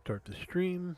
Start the stream.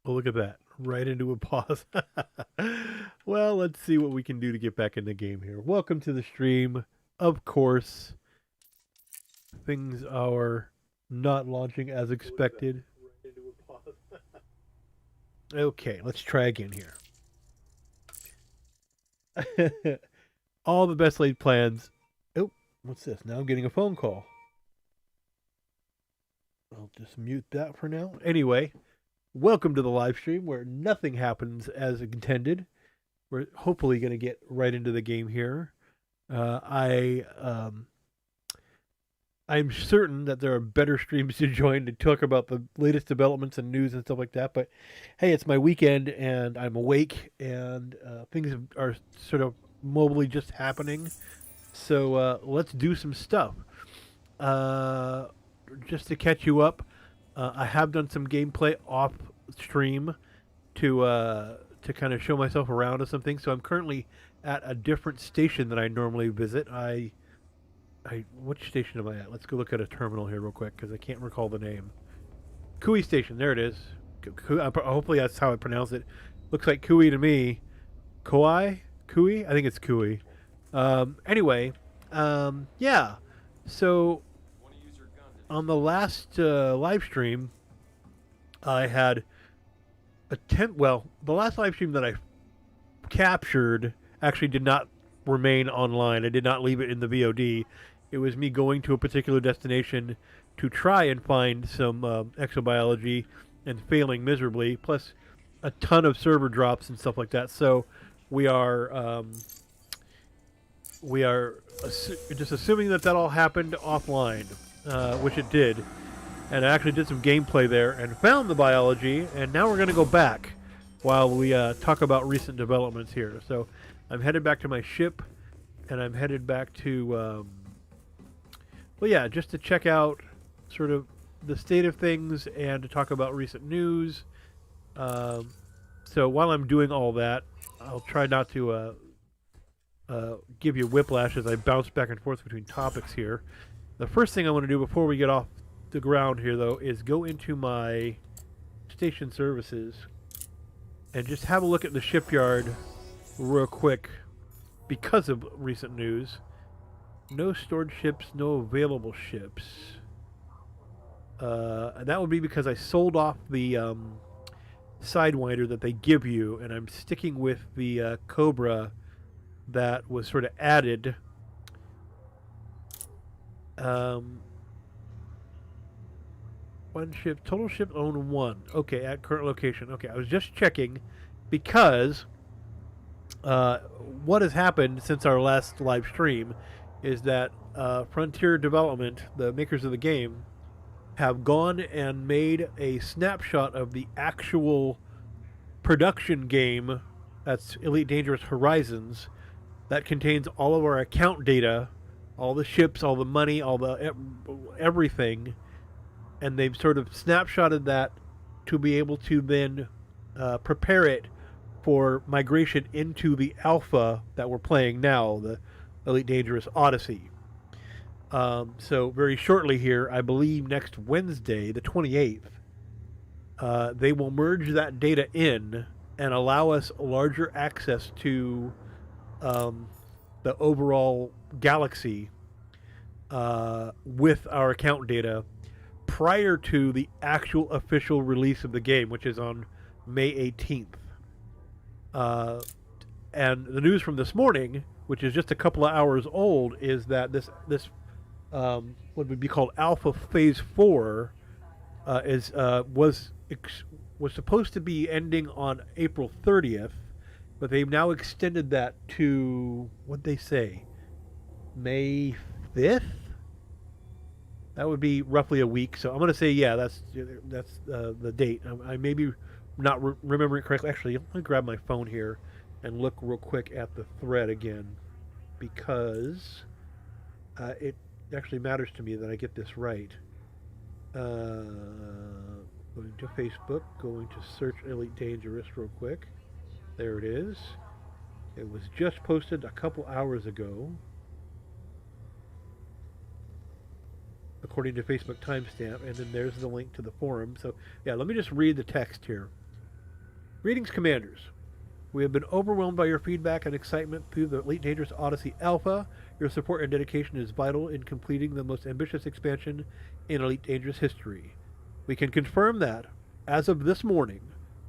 Oh, look at that. Right into a pause. Well, let's see what we can do to get back in the game here. Welcome to the stream. Of course, things are not launching as expected. Okay, let's try again here. All the best laid plans. Oh, what's this? Now I'm getting a phone call. I'll just mute that for now. Anyway, welcome to the live stream where nothing happens as intended. We're hopefully going to get right into the game here. I'm certain that there are better streams to join to talk about the latest developments and news and stuff like that. But hey, it's my weekend and I'm awake and things are sort of mobily just happening. So let's do some stuff. Just to catch you up, I have done some gameplay off stream to kind of show myself around or something. So I'm currently at a different station than I normally visit. Which station am I at? Let's go look at a terminal here real quick because I can't recall the name. Kui Station, there it is. Hopefully that's how I pronounce it. Looks like Kui to me. Kui? Kui? I think it's Kui. Anyway, yeah. So on the last live stream, I had the last live stream that I captured actually did not remain online. I did not leave it in the VOD. It was me going to a particular destination to try and find some exobiology and failing miserably, plus a ton of server drops and stuff like that. So we are just assuming that all happened offline, which it did. And I actually did some gameplay there and found the biology, and now we're going to go back while we talk about recent developments here. So I'm headed back to my ship, and I'm headed back to, just to check out sort of the state of things and to talk about recent news. So while I'm doing all that, I'll try not to give you whiplash as I bounce back and forth between topics here. The first thing I want to do before we get off the ground here, though, is go into my station services and just have a look at the shipyard real quick because of recent news. No stored ships, no available ships. And that would be because I sold off the Sidewinder that they give you, and I'm sticking with the Cobra that was sort of added. One ship, total ship owned 1. Okay, at current location. Okay, I was just checking because what has happened since our last live stream is that Frontier Development, the makers of the game, have gone and made a snapshot of the actual production game That's Elite Dangerous Horizons. That contains all of our account data, all the ships, all the money, all the everything, and they've sort of snapshotted that to be able to then prepare it for migration into the alpha that we're playing now, the Elite Dangerous Odyssey. So very shortly here, I believe next Wednesday, the 28th, they will merge that data in and allow us larger access to the overall galaxy with our account data prior to the actual official release of the game, which is on May 18th. And the news from this morning, which is just a couple of hours old, is that this what would be called Alpha Phase 4 was supposed to be ending on April 30th, but they've now extended that to, what'd they say, May 5th? That would be roughly a week. So I'm going to say, yeah, that's the date. I may be not remembering it correctly. Actually, let me grab my phone here and look real quick at the thread again, because it actually matters to me that I get this right. Going to Facebook, going to search Elite Dangerous real quick. There it is. It was just posted a couple hours ago, according to Facebook timestamp, and then there's the link to the forum. So yeah, let me just read the text here. Greetings, Commanders. We have been overwhelmed by your feedback and excitement through the Elite Dangerous Odyssey Alpha. Your support and dedication is vital in completing the most ambitious expansion in Elite Dangerous history. We can confirm that, as of this morning,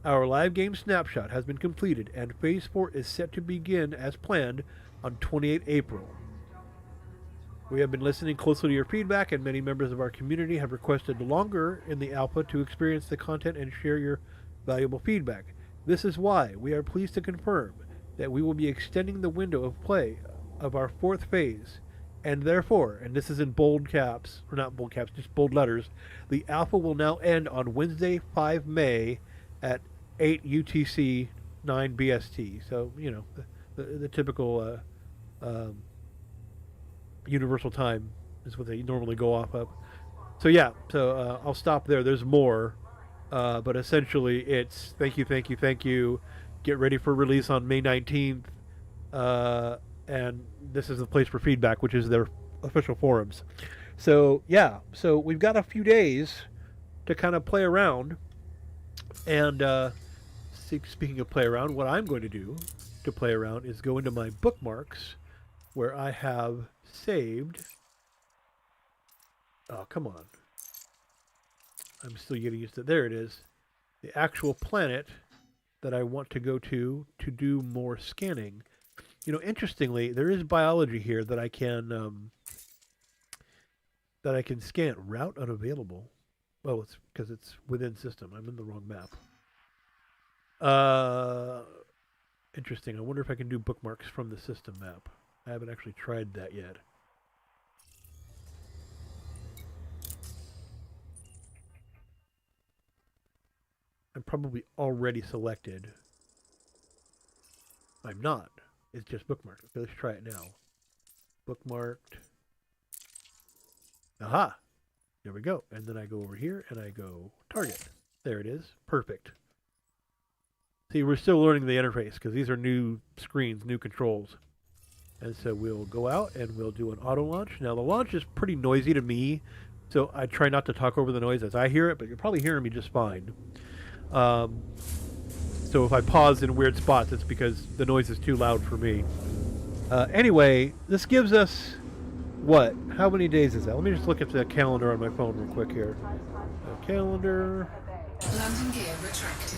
our live game snapshot has been completed and Phase 4 is set to begin as planned on 28 April. We have been listening closely to your feedback, and many members of our community have requested longer in the alpha to experience the content and share your valuable feedback. This is why we are pleased to confirm that we will be extending the window of play of our 4th phase, and therefore, and this is in bold caps, or not bold caps, just bold letters, the alpha will now end on Wednesday, 5 May at 8 UTC, 9 BST. So, you know, the typical universal time is what they normally go off of. So yeah, so I'll stop there. There's more, but essentially it's thank you. Get ready for release on May 19th, and this is the place for feedback, which is their official forums. So yeah, so we've got a few days to kind of play around, and speaking of play around, what I'm going to do to play around is go into my bookmarks where I have saved. Oh, come on. I'm still getting used to it. There it is. The actual planet that I want to go to do more scanning. You know, interestingly, there is biology here that I can scan. Route unavailable. Well, it's because it's within system. I'm in the wrong map. Interesting. I wonder if I can do bookmarks from the system map. I haven't actually tried that yet. I'm probably already selected. I'm not. It's just bookmarked. Okay, let's try it now. Bookmarked. Aha! There we go. And then I go over here and I go target. There it is. Perfect. See, we're still learning the interface because these are new screens, new controls. And so we'll go out and we'll do an auto launch. Now the launch is pretty noisy to me, so I try not to talk over the noise as I hear it, but you're probably hearing me just fine. So if I pause in weird spots, it's because the noise is too loud for me. Anyway, this gives us, what? How many days is that? Let me just look at the calendar on my phone real quick here. Calendar. Landing gear retracted.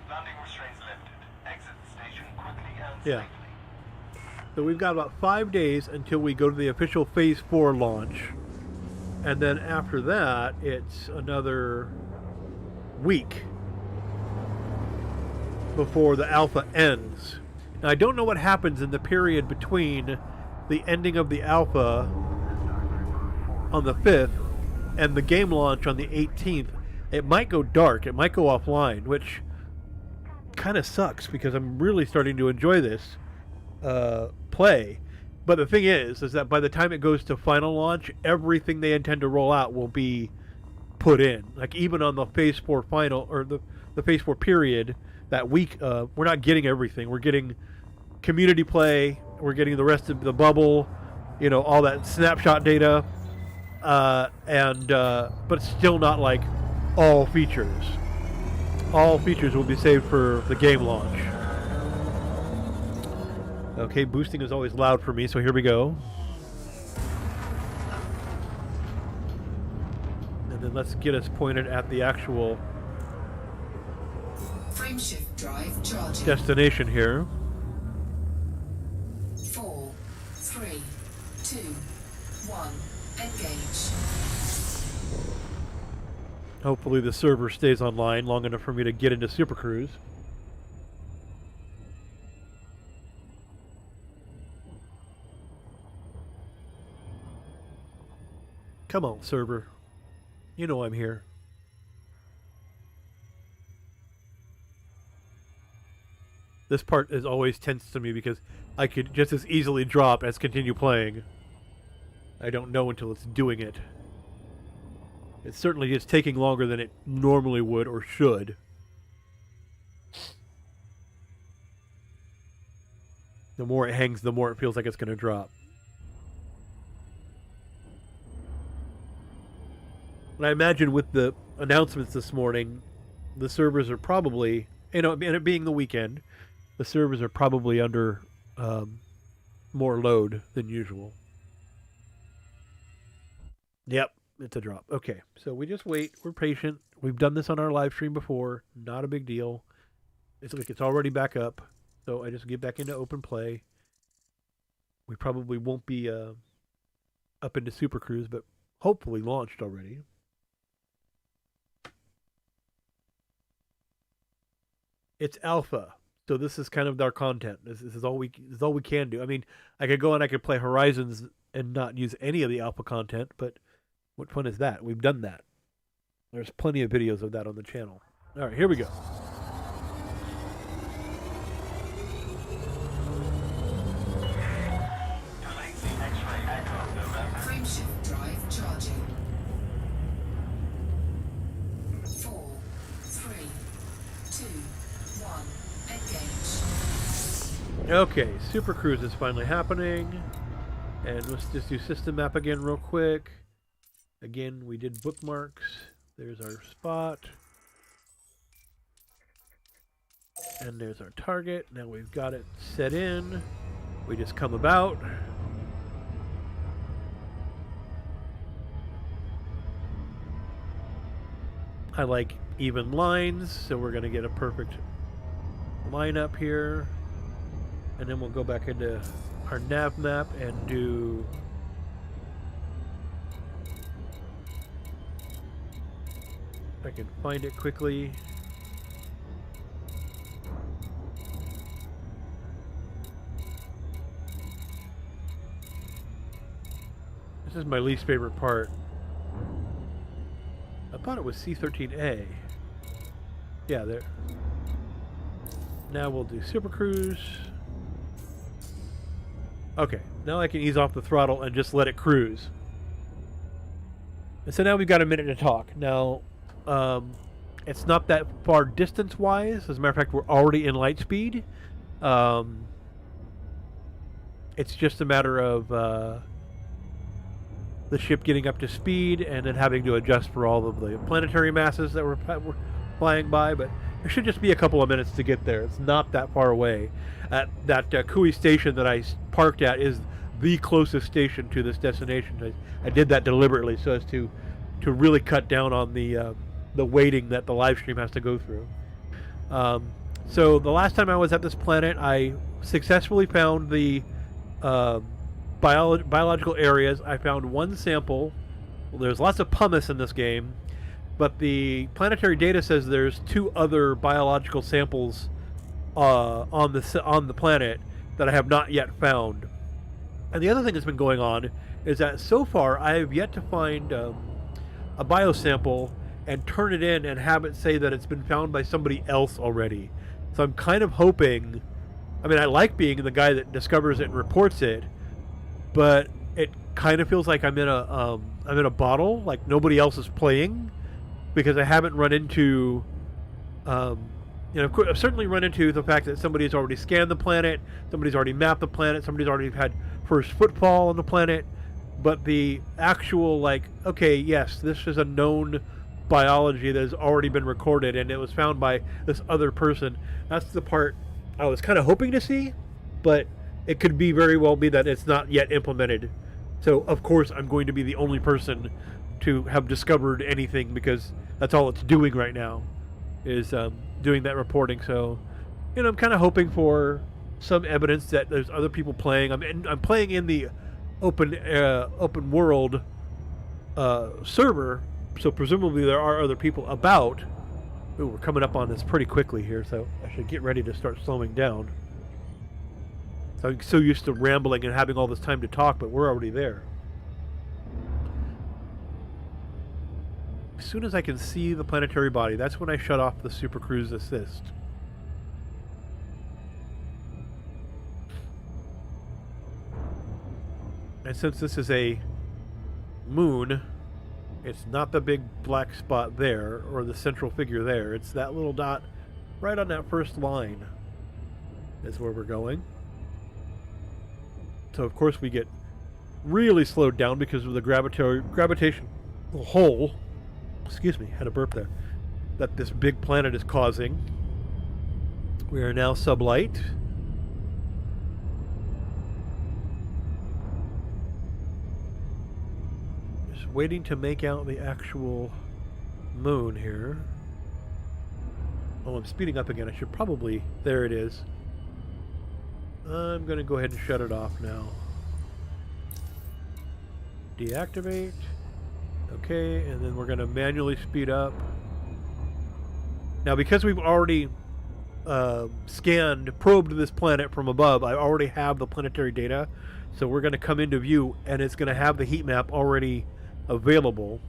Landing restraints lifted. Exit the station quickly and Yeah. safely. So we've got about 5 days until we go to the official Phase 4 launch. And then after that, it's another week before the alpha ends. Now, I don't know what happens in the period between the ending of the alpha on the 5th and the game launch on the 18th. It might go dark. It might go offline, which kind of sucks because I'm really starting to enjoy this play. But the thing is that by the time it goes to final launch, everything they intend to roll out will be put in. Like even on the Phase 4 final, or the Phase 4 period, that week, we're not getting everything. We're getting community play, we're getting the rest of the bubble, all that snapshot data, but it's still not like all features. All features will be saved for the game launch. Okay, boosting is always loud for me, so here we go. And then let's get us pointed at the actual Frameshift drive charging. destination here. 4, 3, 2, 1. Engage. Hopefully the server stays online long enough for me to get into Super Cruise. Come on, server. You know I'm here. This part is always tense to me because I could just as easily drop as continue playing. I don't know until it's doing it. It certainly is taking longer than it normally would or should. The more it hangs, the more it feels like it's going to drop. And I imagine with the announcements this morning, the servers are probably, and it being the weekend, the servers are probably under more load than usual. Yep, it's a drop. Okay, so we just wait. We're patient. We've done this on our live stream before. Not a big deal. It's like it's already back up. So I just get back into open play. We probably won't be up into Super Cruise, but hopefully launched already. It's alpha, so this is kind of our content. This is all we can do. I mean, I could go and I could play Horizons and not use any of the alpha content, but what fun is that? We've done that. There's plenty of videos of that on the channel. All right, here we go. Frameshift drive charging. 4, 3, 2, 1. Engage. Okay, Super Cruise is finally happening. And let's just do system map again real quick. Again, we did bookmarks. There's our spot. And there's our target. Now we've got it set in. We just come about. I like even lines, so we're going to get a perfect line up here. And then we'll go back into our nav map and do if I can find it quickly. This is my least favorite part. I thought it was C13A. Yeah, there. Now we'll do Super Cruise. Okay, now I can ease off the throttle and just let it cruise. And so now we've got a minute to talk. Now, it's not that far distance-wise. As a matter of fact, we're already in light speed. It's just a matter of the ship getting up to speed and then having to adjust for all of the planetary masses that we're flying by. But it should just be a couple of minutes to get there. It's not that far away. That Kui station that I parked at is the closest station to this destination. I did that deliberately so as to really cut down on the waiting that the live stream has to go through. So the last time I was at this planet, I successfully found the biological areas. I found one sample. Well, there's lots of pumice in this game, but the planetary data says there's 2 other biological samples on the planet that I have not yet found. And the other thing that's been going on is that so far I have yet to find a biosample and turn it in and have it say that it's been found by somebody else already. So I'm kind of hoping. I mean, I like being the guy that discovers it and reports it, but it kind of feels like I'm in a bottle, like nobody else is playing, because I haven't run into. Of course, I've certainly run into the fact that somebody's already scanned the planet, somebody's already mapped the planet, somebody's already had first footfall on the planet, but the actual, like, okay, yes, this is a known biology that has already been recorded and it was found by this other person. That's the part I was kind of hoping to see, but it could be very well be that it's not yet implemented. So, of course, I'm going to be the only person to have discovered anything because that's all it's doing right now is doing that reporting. So, I'm kind of hoping for some evidence that there's other people playing. I'm playing in the open world server, so presumably there are other people about. Ooh, we're coming up on this pretty quickly here, so I should get ready to start slowing down. So I'm so used to rambling and having all this time to talk, but we're already there. As soon as I can see the planetary body, that's when I shut off the Super Cruise Assist. And since this is a moon, it's not the big black spot there, or the central figure there. It's that little dot right on that first line is where we're going. So of course we get really slowed down because of the gravitational hole, excuse me, had a burp there, that this big planet is causing. We are now sublight. Just waiting to make out the actual moon here. Oh, I'm speeding up again. I should probably... There it is. I'm going to go ahead and shut it off now. Deactivate. Okay, and then we're going to manually speed up. Now, because we've already probed this planet from above, I already have the planetary data. So we're going to come into view, and it's going to have the heat map already available.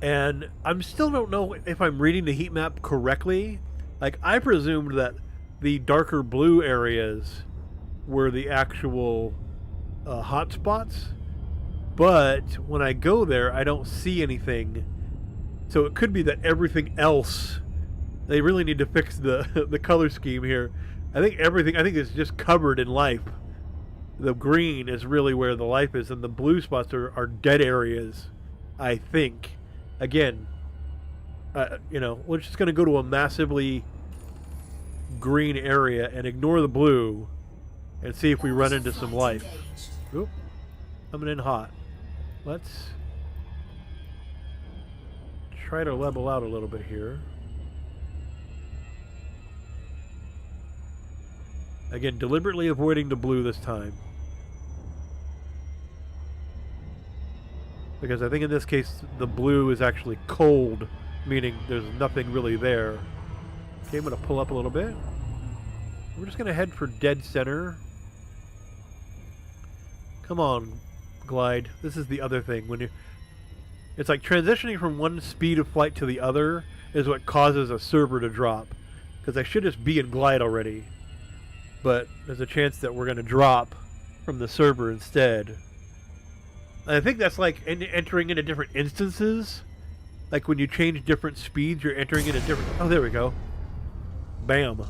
And I still don't know if I'm reading the heat map correctly. Like, I presumed that the darker blue areas were the actual hotspots. But when I go there, I don't see anything. So it could be that everything else... They really need to fix the color scheme here. I think is just covered in life. The green is really where the life is, and the blue spots are dead areas, I think. Again, we're just going to go to a massively green area and ignore the blue and see if we run into some life. Oop, coming in hot. Let's try to level out a little bit here. Again, deliberately avoiding the blue this time. Because I think in this case, the blue is actually cold, meaning there's nothing really there. Okay, I'm going to pull up a little bit. We're just going to head for dead center. Come on, glide. This is the other thing. It's like transitioning from one speed of flight to the other is what causes a server to drop. Because I should just be in glide already. But there's a chance that we're going to drop from the server instead. And I think that's like entering into different instances. Like when you change different speeds, you're entering into different... Oh, there we go. Bam.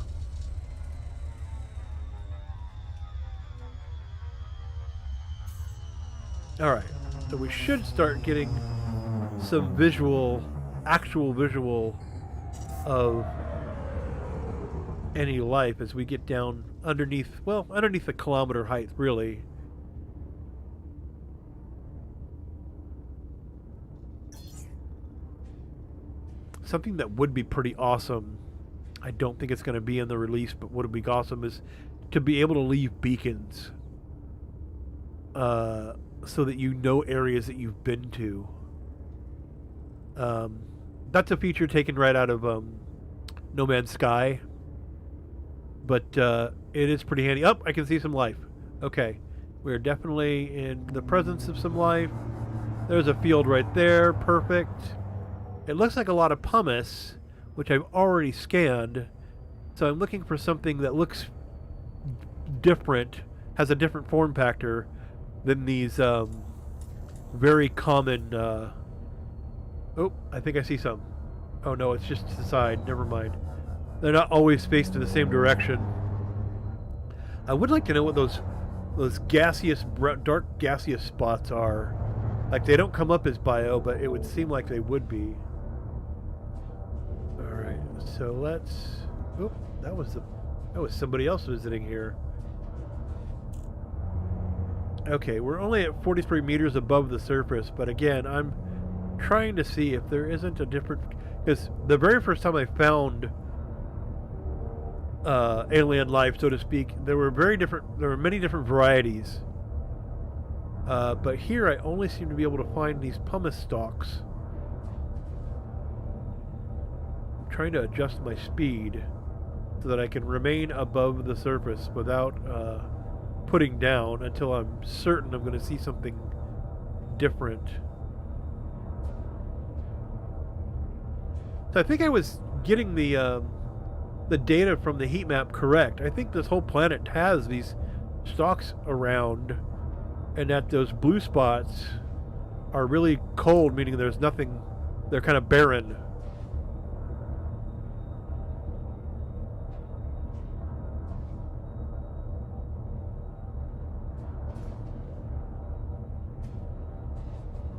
Alright. So we should start getting some actual visual of any life as we get down underneath the kilometer height, really. Something that would be pretty awesome, I don't think it's going to be in the release, but what would be awesome is to be able to leave beacons so that you know areas that you've been to. That's a feature taken right out of No Man's Sky, but it is pretty handy. Oh, I can see some life. Okay, we're definitely in the presence of some life. There's a field right there. Perfect. It looks like a lot of pumice, which I've already scanned. So I'm looking for something that looks different, has a different form factor than these very common. Oh, I think I see some. Oh no, it's just to the side. Never mind. They're not always faced in the same direction. I would like to know what those gaseous, dark gaseous spots are. Like, they don't come up as bio, but it would seem like they would be. All right, so let's. Oh, that was somebody else visiting here. Okay, we're only at 43 meters above the surface, but again, I'm trying to see if there isn't a different. Because the very first time I found alien life, so to speak, there were many different varieties. But here I only seem to be able to find these pumice stalks. I'm trying to adjust my speed so that I can remain above the surface without putting down until I'm certain I'm going to see something different. So I think I was getting the data from the heat map correct. I think this whole planet has these stalks around, and that those blue spots are really cold, meaning there's nothing, they're kind of barren.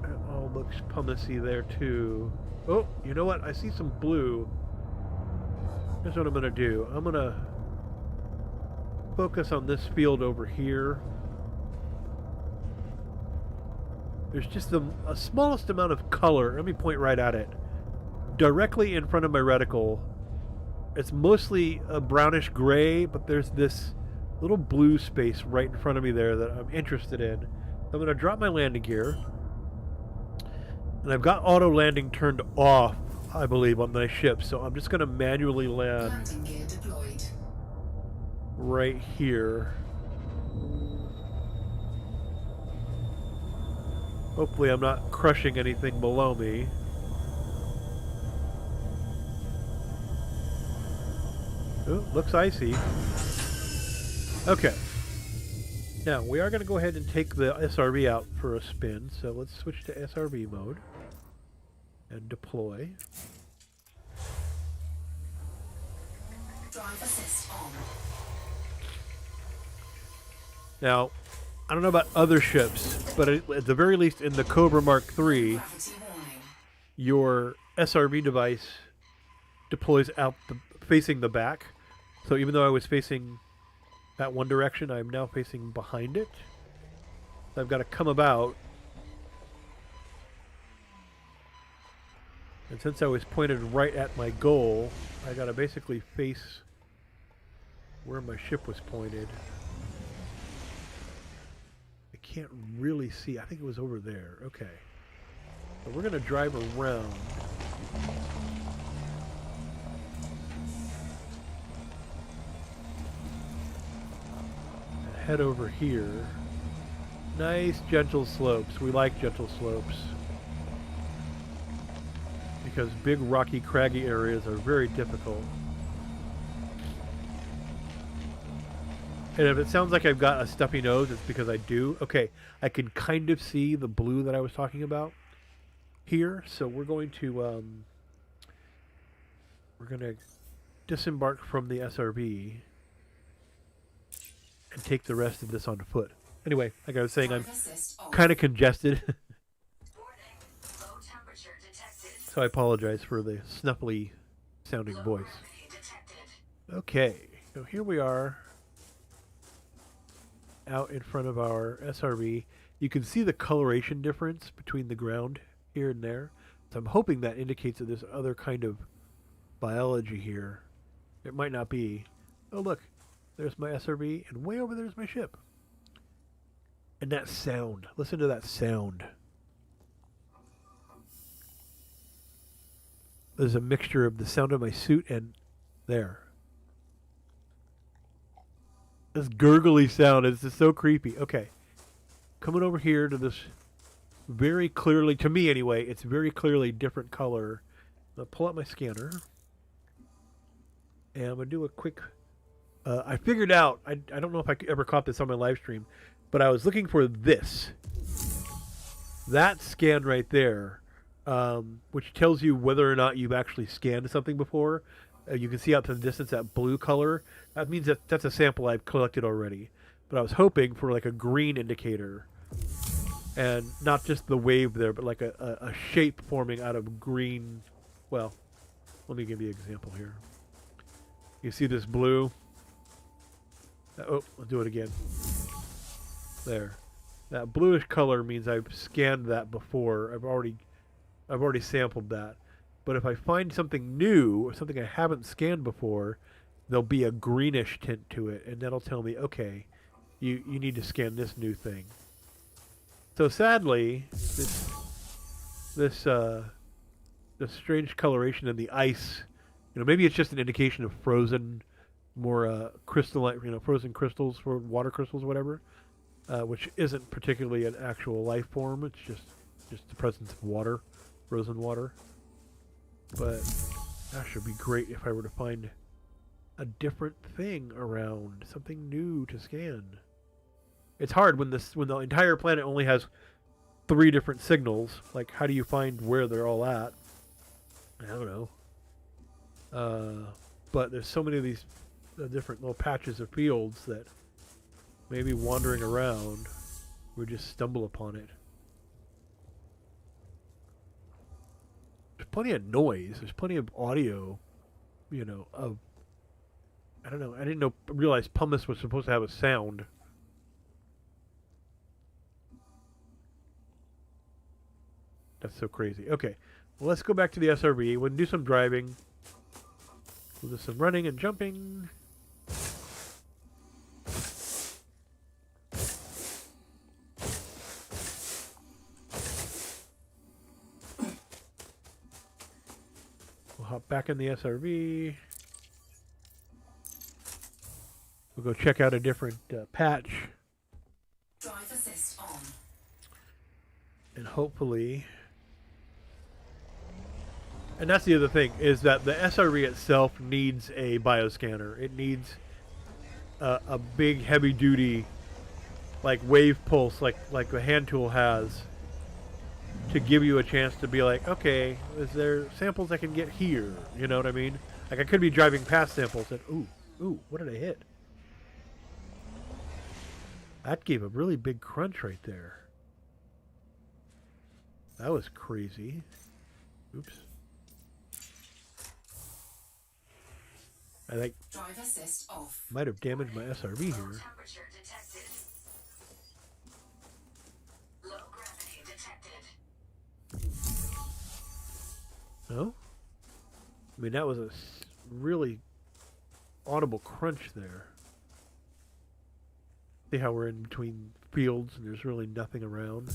It all looks pumicey there too. Oh, you know what? I see some blue. Here's what I'm going to do. I'm going to focus on this field over here. There's just a smallest amount of color. Let me point right at it. Directly in front of my reticle. It's mostly a brownish gray, but there's this little blue space right in front of me there that I'm interested in. I'm going to drop my landing gear. And I've got auto landing turned off, I believe, on my ship, so I'm just going to manually land Landing gear deployed. right here. Hopefully I'm not crushing anything below me. Ooh, looks icy. Okay. Now, we are going to go ahead and take the SRV out for a spin, so let's switch to SRV mode and deploy. Drive assist on. Now, I don't know about other ships, but at the very least in the Cobra Mark III, Gravity warning. your SRV device deploys out facing the back. So even though I was facing that one direction, I'm now facing behind it. So I've got to come about. And since I was pointed right at my goal, I got to basically face where my ship was pointed. I can't really see. I think it was over there. Okay. So we're going to drive around. And head over here. Nice gentle slopes. We like gentle slopes. Because big rocky craggy areas are very difficult. And if it sounds like I've got a stuffy nose, it's because I do. Okay, I can kind of see the blue that I was talking about here. So we're going to disembark from the SRB and take the rest of this on foot. Anyway, like I was saying, I'm Drive assist on. kind of congested. Warning. Low temperature detected. So I apologize for the snuffly sounding voice. Gravity detected. Okay, so here we are out in front of our SRV. You can see the coloration difference between the ground here and there. So I'm hoping that indicates that there's other kind of biology here. It might not be. Oh look, there's my SRV, and way over there's my ship. And that sound. Listen to that sound. There's a mixture of the sound of my suit and there. This gurgly sound is just so creepy. Okay. Coming over here to this very clearly, to me anyway, it's very clearly different color. I'll pull out my scanner. And I'm going to do a quick... I figured out, I don't know if I ever caught this on my live stream, but I was looking for this. That scan right there, which tells you whether or not you've actually scanned something before. You can see out to the distance that blue color. That means that that's a sample I've collected already. But I was hoping for like a green indicator. And not just the wave there, but like a shape forming out of green. Well, let me give you an example here. You see this blue? Oh, I'll do it again. There. That bluish color means I've scanned that before. I've already sampled that. But if I find something new or something I haven't scanned before, there'll be a greenish tint to it, and that'll tell me, okay, you need to scan this new thing. So sadly, this strange coloration in the ice, maybe it's just an indication of frozen, more crystalline, frozen crystals for water crystals or whatever. Which isn't particularly an actual life form. It's just the presence of water, frozen water. But that should be great if I were to find a different thing around, something new to scan. It's hard when the entire planet only has 3 different signals. Like, how do you find where they're all at? I don't know. But there's so many of these different little patches of fields that maybe wandering around, we just stumble upon it. There's plenty of noise. There's plenty of audio, of... I don't know. I didn't realize pumice was supposed to have a sound. That's so crazy. Okay. Well, let's go back to the SRV. We'll do some driving. We'll do some running and jumping. Hop back in the SRV. We'll go check out a different patch. Drive assist on. And hopefully... And that's the other thing, is that the SRV itself needs a bioscanner. It needs a big, heavy-duty, like wave pulse, like the hand tool has, to give you a chance to be like, okay, is there samples I can get here? You know what I mean? Like, I could be driving past samples and, ooh, what did I hit? That gave a really big crunch right there. That was crazy. Oops. I think Drive assist off. might have damaged my SRV here. Temperature detected. Low gravity detected. No? I mean, that was a really audible crunch there. See how we're in between fields and there's really nothing around?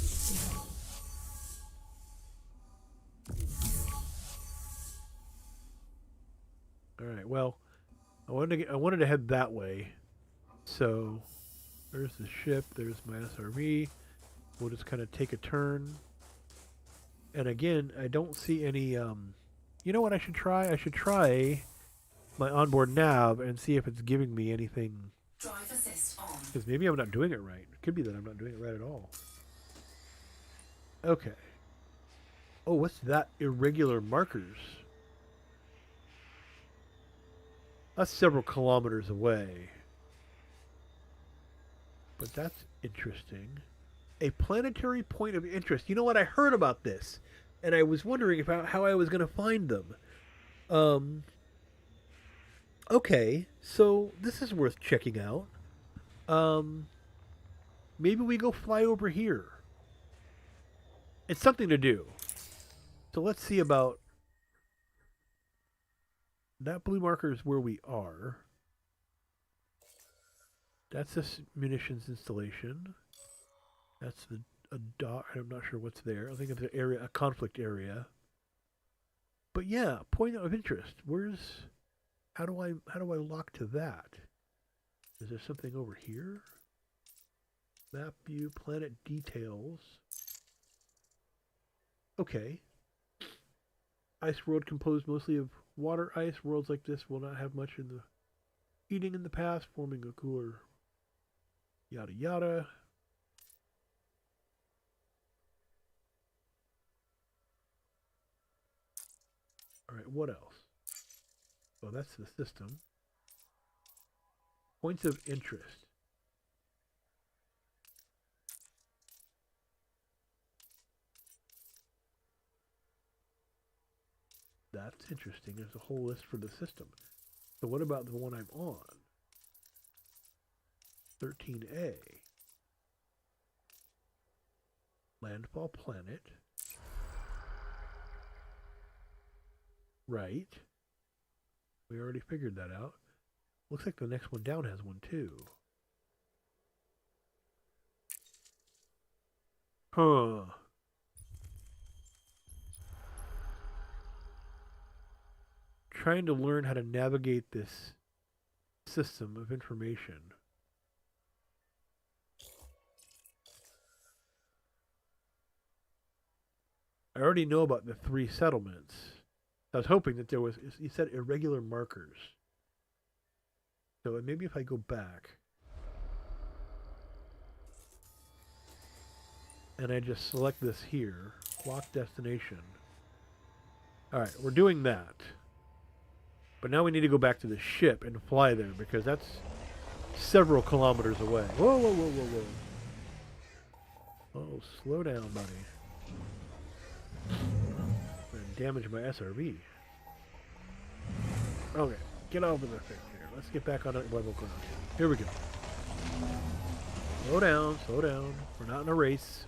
Alright, well, I wanted to head that way. So, there's the ship, there's my SRV. We'll just kind of take a turn. And again, I don't see any, you know what I should try? I should try my onboard nav and see if it's giving me anything. Drive assist on. Because maybe I'm not doing it right. It could be that I'm not doing it right at all. Okay. Oh, what's that? Irregular markers. That's several kilometers away. But that's interesting. A planetary point of interest. You know what? I heard about this. And I was wondering how I was going to find them. Okay. So this is worth checking out. Maybe we go fly over here. It's something to do. So let's see about... That blue marker is where we are. That's this munitions installation. That's a dock. I'm not sure what's there. I think it's an area, a conflict area. But yeah, point of interest. How do I lock to that? Is there something over here? Map view, planet details. Okay. Ice world composed mostly of water ice. Worlds like this will not have much in the heating in the past, forming a cooler. Yada yada. All right, what else? Oh, that's the system. Points of interest. That's interesting. There's a whole list for the system. So what about the one I'm on? 13A. Landfall planet. Right. We already figured that out. Looks like the next one down has one too. Huh. Trying to learn how to navigate this system of information. I already know about the 3 settlements. I was hoping that there was, you said irregular markers. So maybe if I go back and I just select this here, lock destination. All right, we're doing that. But now we need to go back to the ship and fly there because that's several kilometers away. Whoa, whoa, whoa, whoa, whoa. Oh, slow down, buddy. And damage my SRV. Okay, get over the thing here. Let's get back on level ground. Here we go. Slow down, slow down. We're not in a race.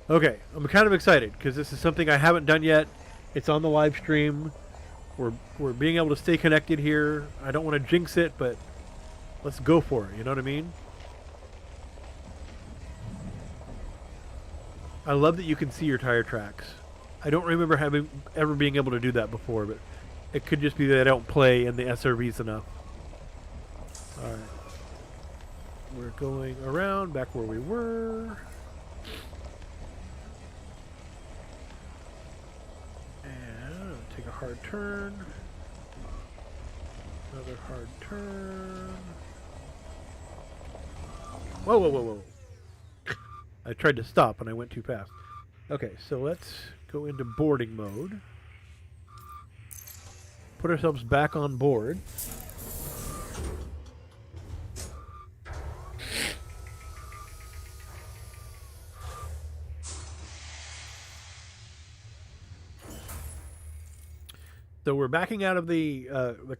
Okay, I'm kind of excited because this is something I haven't done yet. It's on the live stream. We're being able to stay connected here. I don't want to jinx it, but let's go for it. You know what I mean? I love that you can see your tire tracks. I don't remember ever being able to do that before, but it could just be that I don't play in the SRVs enough. All right. We're going around back where we were. Take a hard turn. Another hard turn. Whoa, whoa, whoa, whoa. I tried to stop and I went too fast. Okay, so let's go into boarding mode. Put ourselves back on board. So we're backing out of the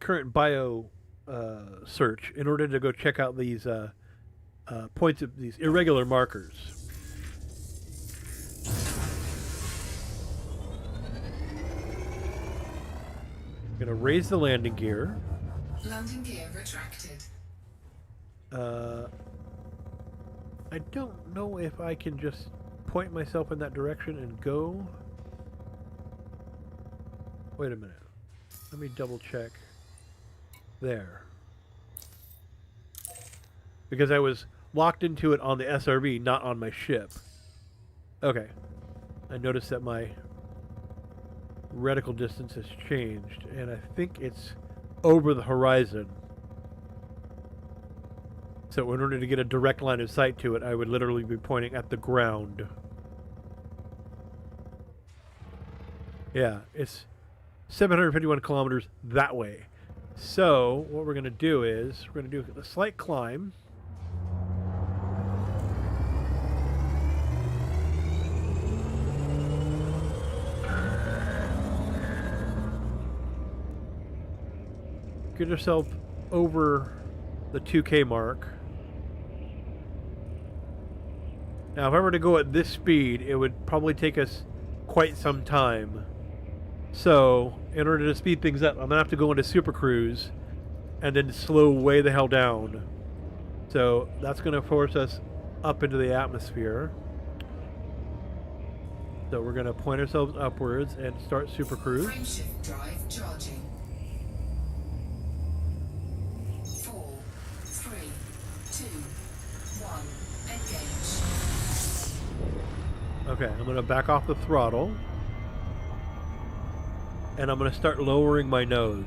current bio search in order to go check out these points of these irregular markers. Gonna raise the landing gear. Landing gear retracted. I don't know if I can just point myself in that direction and go. Wait a minute. Let me double check. There. Because I was locked into it on the SRV, not on my ship. Okay. I noticed that my reticle distance has changed, and I think it's over the horizon. So in order to get a direct line of sight to it, I would literally be pointing at the ground. Yeah, it's 751 kilometers that way. So what we're going to do is we're going to do a slight climb. Get yourself over the 2K mark. Now, if I were to go at this speed, it would probably take us quite some time. So, in order to speed things up, I'm going to have to go into Super Cruise and then slow way the hell down. So, that's going to force us up into the atmosphere. So, we're going to point ourselves upwards and start Super Cruise. Frameshift drive charging. 4, 3, 2, 1. Engage. Okay, I'm going to back off the throttle. And I'm going to start lowering my nose.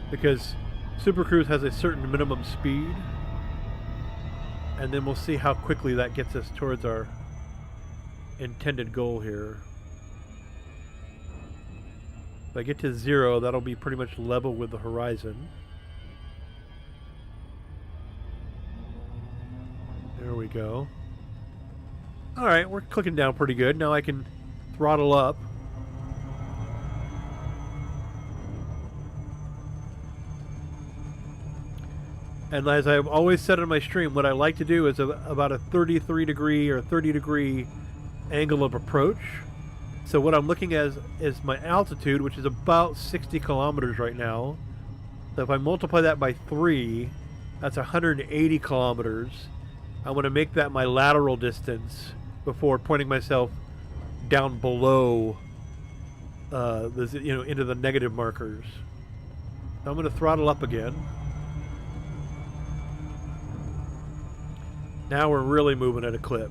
Because Super Cruise has a certain minimum speed. And then we'll see how quickly that gets us towards our intended goal here. If I get to 0, that'll be pretty much level with the horizon. There we go. Alright, we're clicking down pretty good. Now I can throttle up. And as I've always said in my stream, what I like to do is about a 33 degree or 30 degree angle of approach. So what I'm looking at is my altitude, which is about 60 kilometers right now. So if I multiply that by 3, that's 180 kilometers. I want to make that my lateral distance before pointing myself down below, into the negative markers. So I'm going to throttle up again. Now we're really moving at a clip.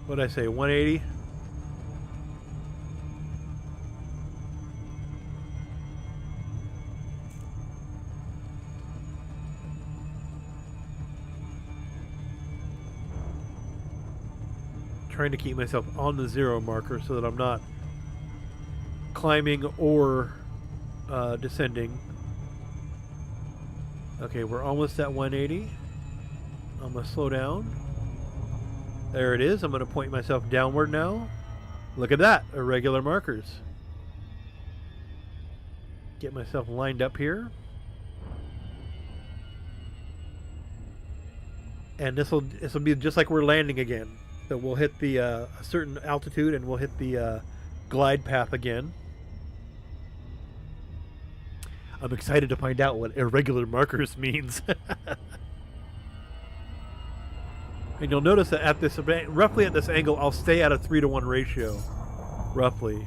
What did I say, 180? Trying to keep myself on the 0 marker so that I'm not climbing or descending. Okay, we're almost at 180. I'm going to slow down. There it is. I'm going to point myself downward now. Look at that. Irregular markers. Get myself lined up here. And this will be just like we're landing again. So we'll hit the a certain altitude and we'll hit the glide path again. I'm excited to find out what irregular markers means. And you'll notice that at this roughly at this angle, I'll stay at a 3-to-1 ratio, roughly.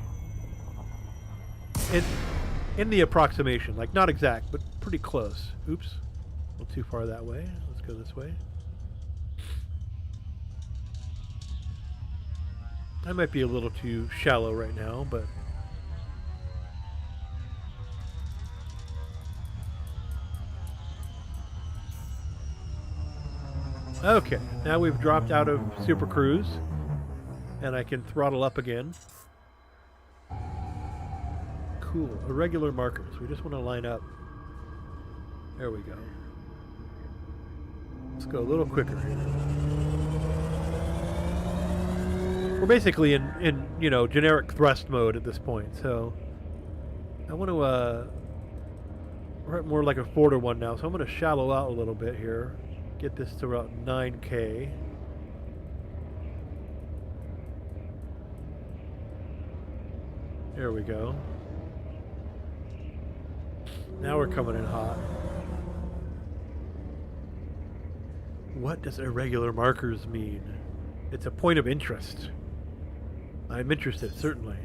In the approximation, like not exact, but pretty close. Oops, a little too far that way. Let's go this way. I might be a little too shallow right now, but okay, now we've dropped out of Super Cruise and I can throttle up again. Cool, irregular markers. We just want to line up. There we go. Let's go a little quicker. We're basically in generic thrust mode at this point, so I want to we're at more like a 4-to-1 now, so I'm going to shallow out a little bit here. Get this to about 9K. There we go. Now we're coming in hot. What does irregular markers mean? It's a point of interest. I'm interested, certainly.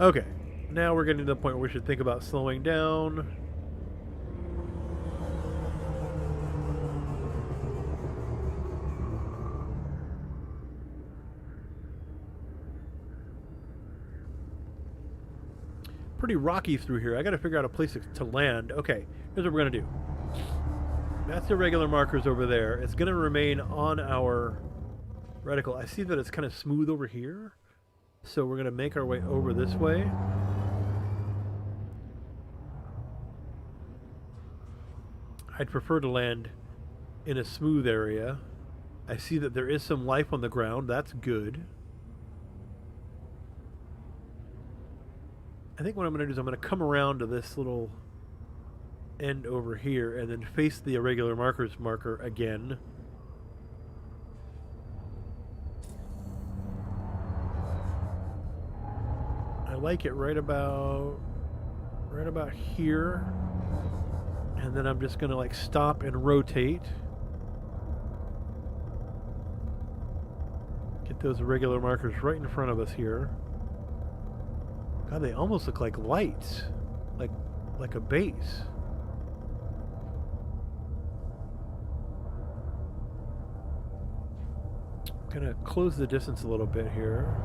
Okay, now we're getting to the point where we should think about slowing down. Pretty rocky through here. I gotta figure out a place to land. Okay, here's what we're gonna do. That's the irregular markers over there. It's gonna remain on our reticle. I see that it's kind of smooth over here, so we're going to make our way over this way. I'd prefer to land in a smooth area. I see that there is some life on the ground. That's good. I think what I'm going to do is I'm going to come around to this little end over here and then face the irregular markers marker again. I like it right about here, and then I'm just gonna like stop and rotate. Get those irregular markers right in front of us here. God, they almost look like lights, like a base. Gonna close the distance a little bit here.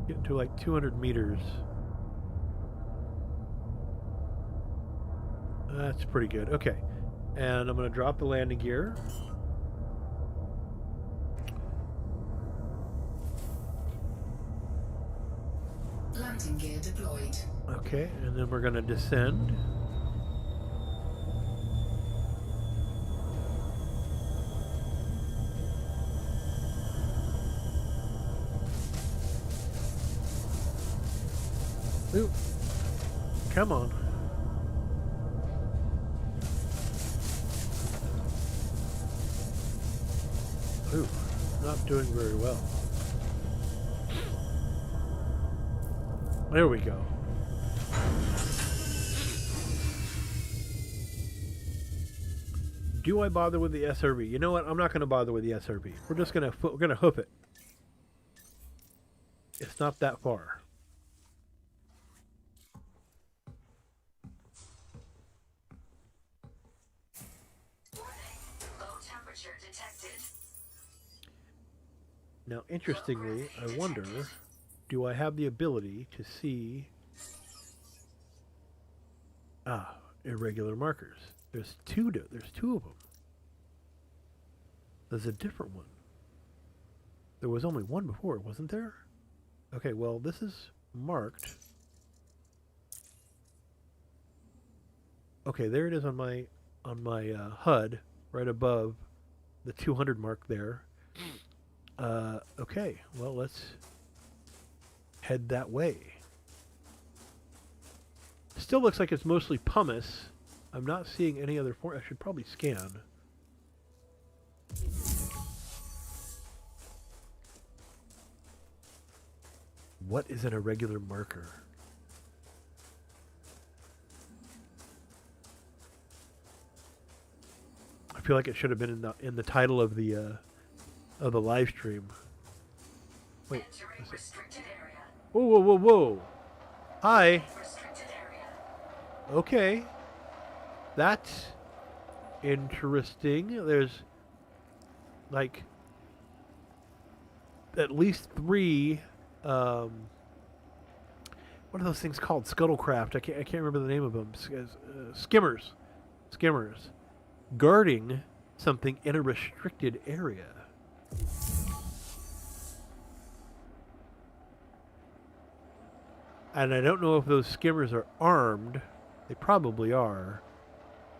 Get to like 200 meters. That's pretty good. Okay. And I'm going to drop the landing gear. Landing gear deployed. Okay, and then we're going to descend. Ooh. Come on. Ooh, not doing very well. There we go. Do I bother with the SRV? You know what? I'm not going to bother with the SRV. We're just going to hoof it. It's not that far. Now, interestingly, I wonder, do I have the ability to see irregular markers? There's two of them. There's a different one. There was only one before, wasn't there? Okay, well, this is marked. Okay, there it is on my HUD, right above the 200 mark there. Okay, well, let's head that way. Still looks like it's mostly pumice. I'm not seeing any other form. I should probably scan. What is an irregular marker? I feel like it should have been in the title of the live stream. Wait. Whoa, whoa, whoa, whoa. Hi. Okay. That's interesting. There's like at least 3 what are those things called? Scuttlecraft. I can't remember the name of them. Skimmers. Skimmers. Guarding something in a restricted area. And I don't know if those skimmers are armed. They probably are.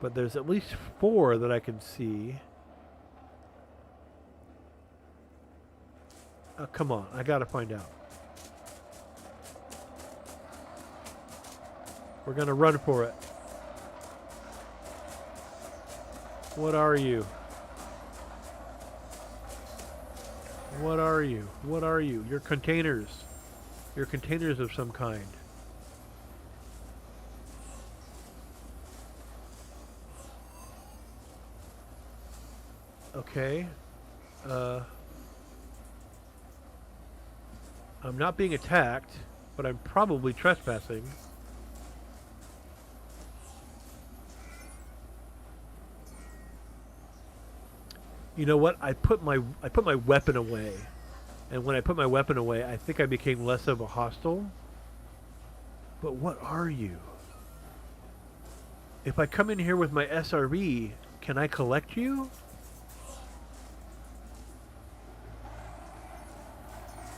But there's at least 4 that I can see. Come on, I gotta find out. We're gonna run for it. What are you? What are you? What are you? You're containers. You're containers of some kind. Okay. I'm not being attacked, but I'm probably trespassing. You know what? I put my weapon away. And when I put my weapon away, I think I became less of a hostile. But what are you? If I come in here with my SRV, can I collect you?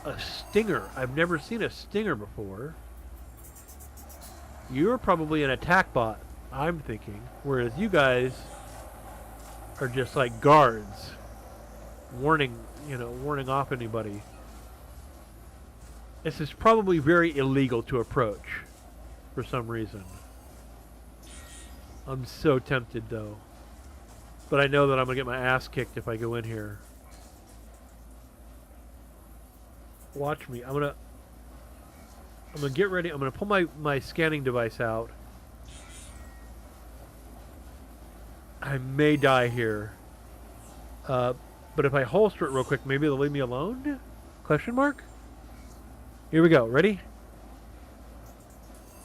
A stinger. I've never seen a stinger before. You're probably an attack bot, I'm thinking. Whereas you guys are just like guards. Warning off anybody. This is probably very illegal to approach for some reason. I'm so tempted though. But I know that I'm gonna get my ass kicked if I go in here. Watch me. I'm gonna get ready. I'm gonna pull my scanning device out. I may die here. But if I holster it real quick, maybe they'll leave me alone? Question mark? Here we go. Ready?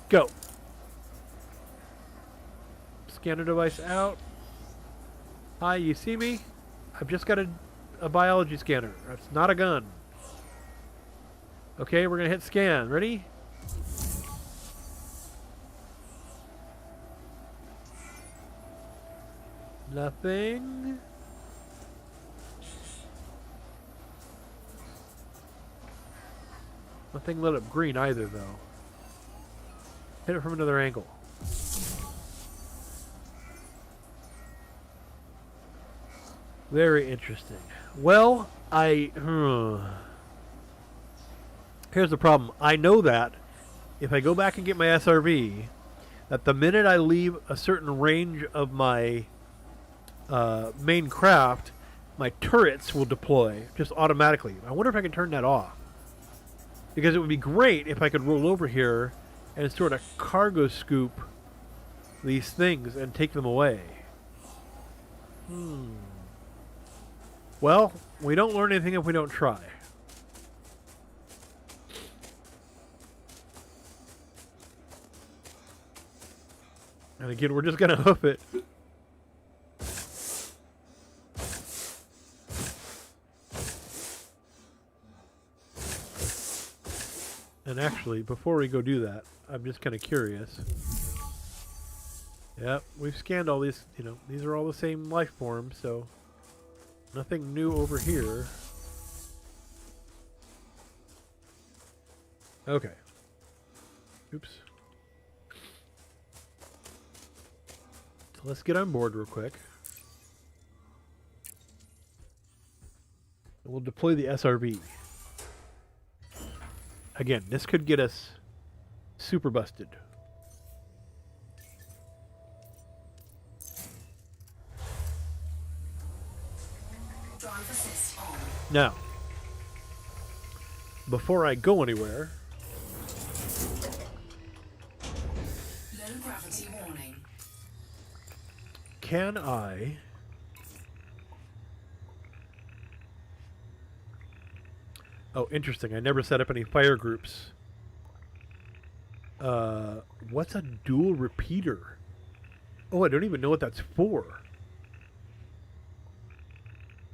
Go. scanner device out. Hi, you see me? I've just got a biology scanner. It's not a gun. Okay, we're gonna hit scan. Ready? Nothing. Nothing lit up green either, though. Hit it from another angle. Very interesting. Well, here's the problem. I know that if I go back and get my SRV, that the minute I leave a certain range of my main craft, my turrets will deploy just automatically. I wonder if I can turn that off. Because it would be great if I could roll over here and sort of cargo scoop these things and take them away. Well, we don't learn anything if we don't try. And again, we're just going to hoof it. And actually, before we go do that, I'm just kind of curious. Yep, we've scanned all these, these are all the same life forms, so nothing new over here. Okay. Oops. So let's get on board real quick. And we'll deploy the SRV. Again, this could get us super busted. Drive assist on. Now, before I go anywhere, Low gravity warning. can I Oh, interesting. I never set up any fire groups. What's a dual repeater? Oh, I don't even know what that's for.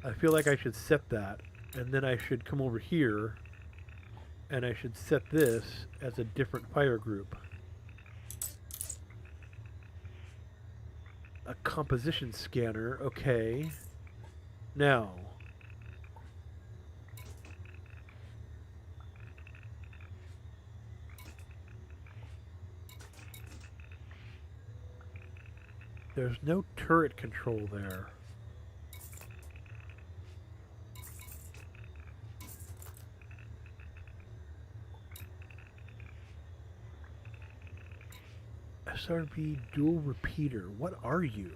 I feel like I should set that, and then I should come over here, and I should set this as a different fire group. A composition scanner, okay. Now, there's no turret control there. SRB dual repeater. What are you?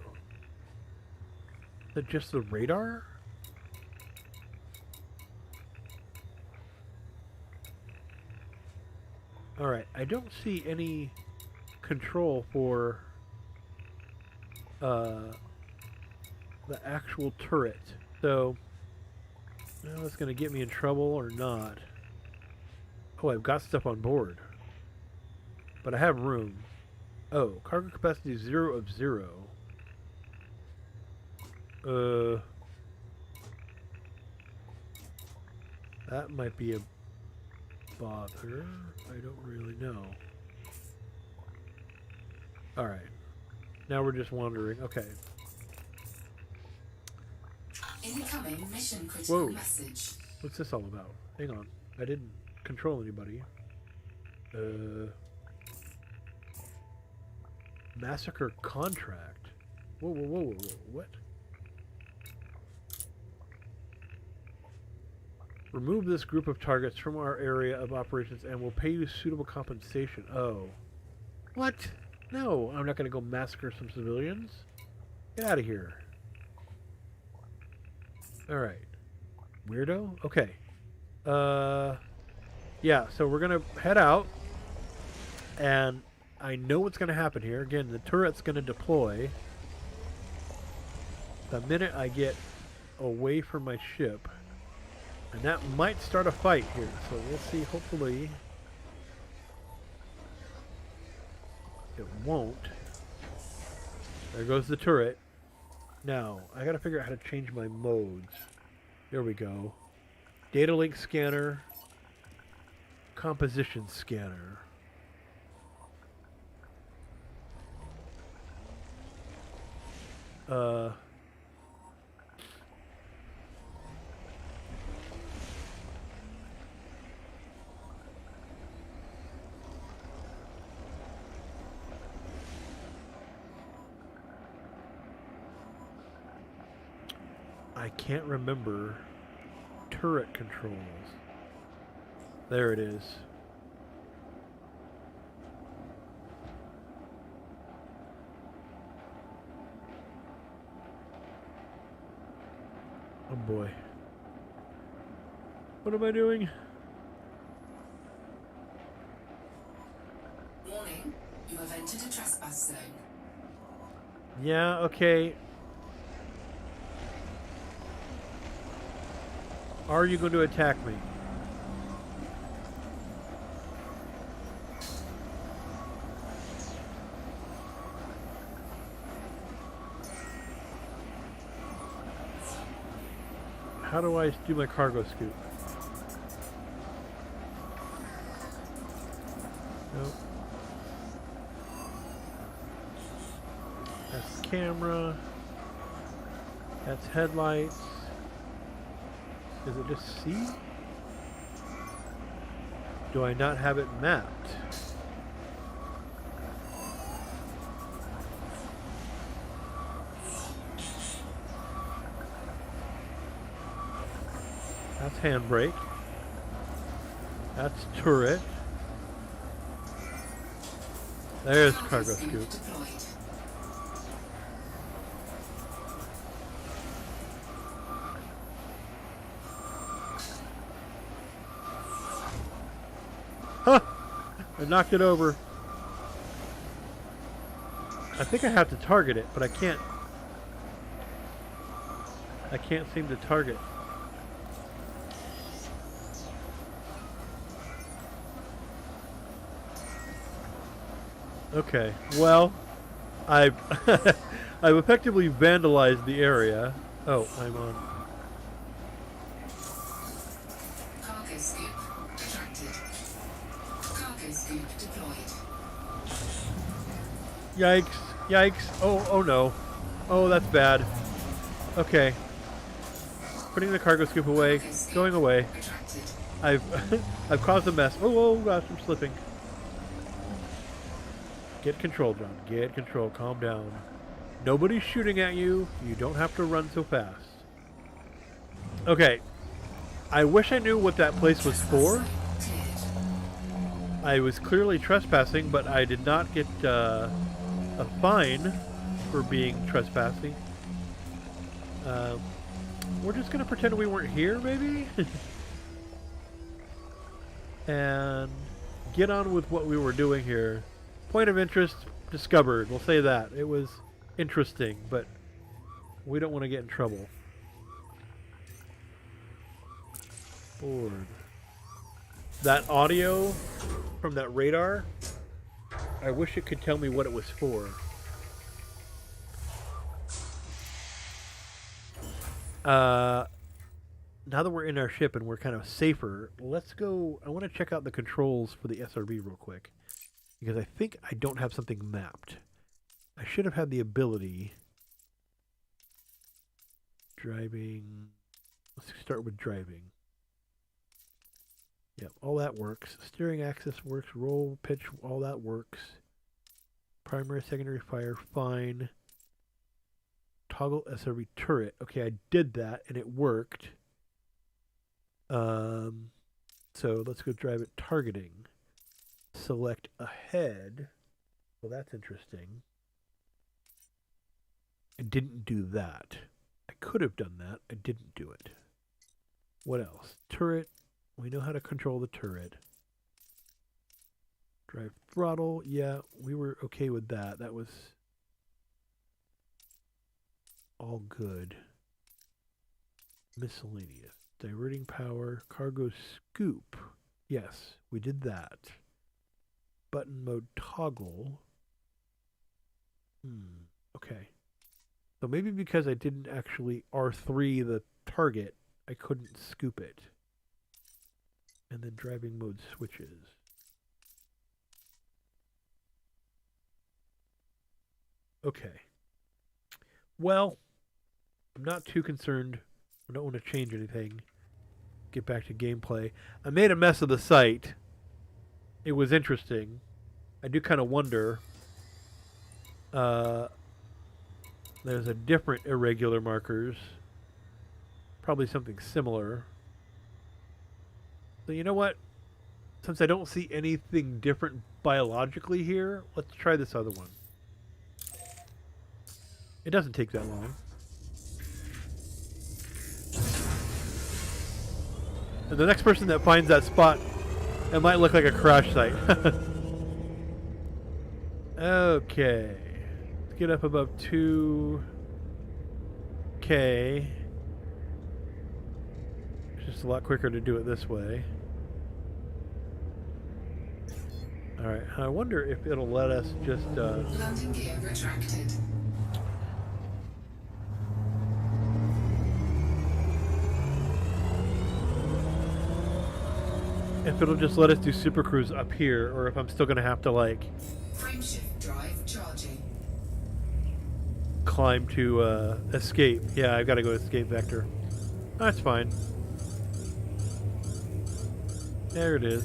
Is that just the radar? Alright, I don't see any control for the actual turret. So, well, that's going to get me in trouble or not. Oh, I've got stuff on board. But I have room. Oh, cargo capacity 0 of 0. That might be a bother. I don't really know. Alright. Now we're just wandering. Okay. Incoming mission critical message. What's this all about? Hang on. I didn't control anybody. Massacre contract. Whoa, whoa, whoa, whoa, whoa. What? Remove this group of targets from our area of operations and we'll pay you suitable compensation. Oh. What? No, I'm not going to go massacre some civilians. Get out of here. Alright. Weirdo? Okay. Yeah, so we're going to head out. And I know what's going to happen here. Again, the turret's going to deploy the minute I get away from my ship. And that might start a fight here. So we'll see. Hopefully it won't. There goes the turret. Now, I gotta figure out how to change my modes. There we go. Data link scanner. Composition scanner. I can't remember turret controls. There it is. Oh boy. What am I doing? Warning, you have entered a trespass zone. Yeah, okay. Are you going to attack me? How do I do my cargo scoop? Nope. That's the camera. That's headlights. Is it just C? Do I not have it mapped? That's handbrake. That's turret. There's cargo scoop. Deployed. Huh! I knocked it over. I think I have to target it, but I can't. I can't seem to target. Okay, well, I've I've effectively vandalized the area. Oh, I'm on. Cargo scoop retracted. Cargo scoop deployed. Yikes! Yikes! Oh no! Oh, that's bad. Okay, putting the cargo scoop away, going away. Retracted. I've caused a mess. Oh gosh, I'm slipping. Get control, John. Get control. Calm down. Nobody's shooting at you. You don't have to run so fast. Okay. I wish I knew what that place was for. I was clearly trespassing, but I did not get a fine for being trespassing. We're just going to pretend we weren't here, maybe? And get on with what we were doing here. Point of interest discovered. We'll say that. It was interesting, but we don't want to get in trouble. Board. That audio from that radar, I wish it could tell me what it was for. Now that we're in our ship and we're kind of safer, let's go. I want to check out the controls for the SRB real quick, because I think I don't have something mapped. I should have had the ability. Driving. Let's start with driving. Yep, all that works. Steering axis works. Roll, pitch, all that works. Primary, secondary fire, fine. Toggle SRB turret. Okay, I did that and it worked. So let's go drive it. Targeting. Select ahead. Well, that's interesting. I didn't do that. I could have done that. I didn't do it. What else? Turret. We know how to control the turret. Drive throttle. Yeah, we were okay with that. That was all good. Miscellaneous. Diverting power. Cargo scoop. Yes, we did that. Button mode toggle. Okay. So maybe because I didn't actually R3 the target, I couldn't scoop it. And then driving mode switches. Okay. Well, I'm not too concerned. I don't want to change anything. Get back to gameplay. I made a mess of the site. It was interesting. I do kind of wonder. There's a different irregular markers. Probably something similar. So you know what? Since I don't see anything different biologically here, let's try this other one. It doesn't take that long. And the next person that finds that spot, it might look like a crash site. Okay. Let's get up above 2K. It's just a lot quicker to do it this way. Alright, I wonder if it'll let us just... Landing gear retracted. if it'll just let us do Super Cruise up here, or if I'm still going to have to, like... Frameshift drive charging. Climb to, escape. Yeah, I've got to go escape vector. That's fine. There it is.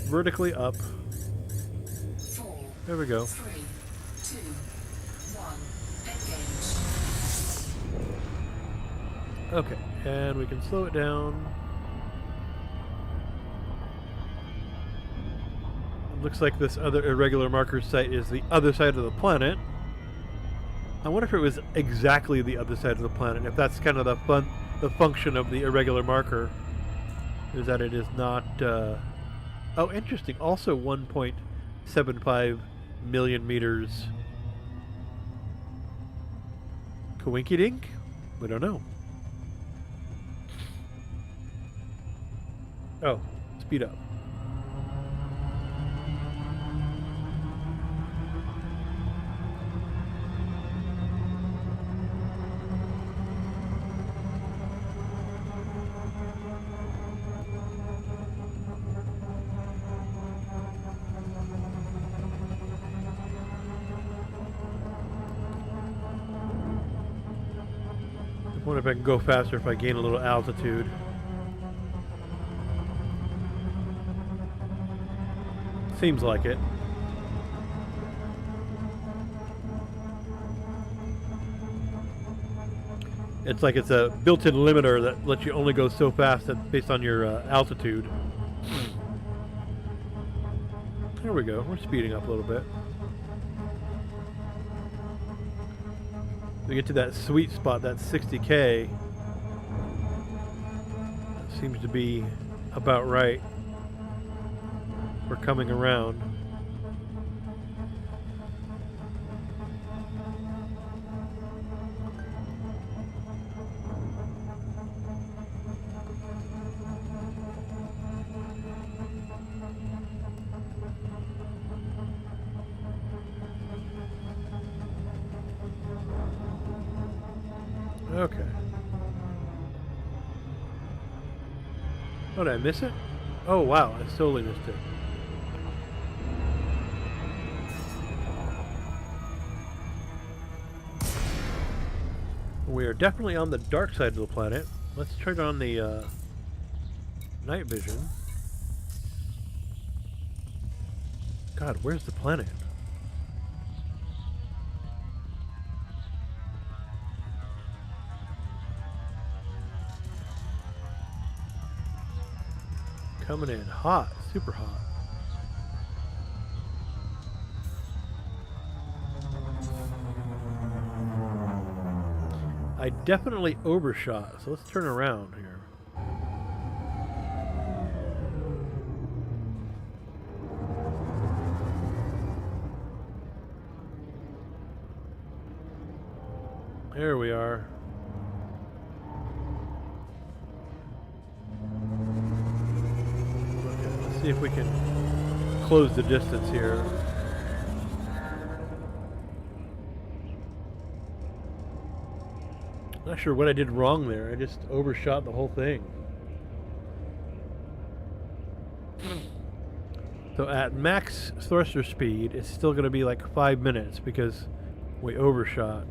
Vertically up. 4, There we go. 3, 2, 1, engage. Okay, and we can slow it down. It looks like this other irregular marker site is the other side of the planet. I wonder if it was exactly the other side of the planet, if that's kind of the function of the irregular marker, is that it is not... Oh, interesting. Also 1.75 million meters. Coinky dink? We don't know. Oh, speed up. I wonder if I can go faster if I gain a little altitude. Seems like it. It's like it's a built-in limiter that lets you only go so fast based on your altitude. There we go. We're speeding up a little bit. We get to that sweet spot, that 60K. That seems to be about right. We're coming around. Okay. Oh, did I miss it? Oh, wow. I totally missed it. We are definitely on the dark side of the planet. Let's turn on the night vision. God, where's the planet? Coming in hot, super hot. I definitely overshot, so let's turn around here. There we are. Okay, let's see if we can close the distance here. Not sure what I did wrong there. I just overshot the whole thing. So at max thruster speed, it's still going to be like 5 minutes because we overshot.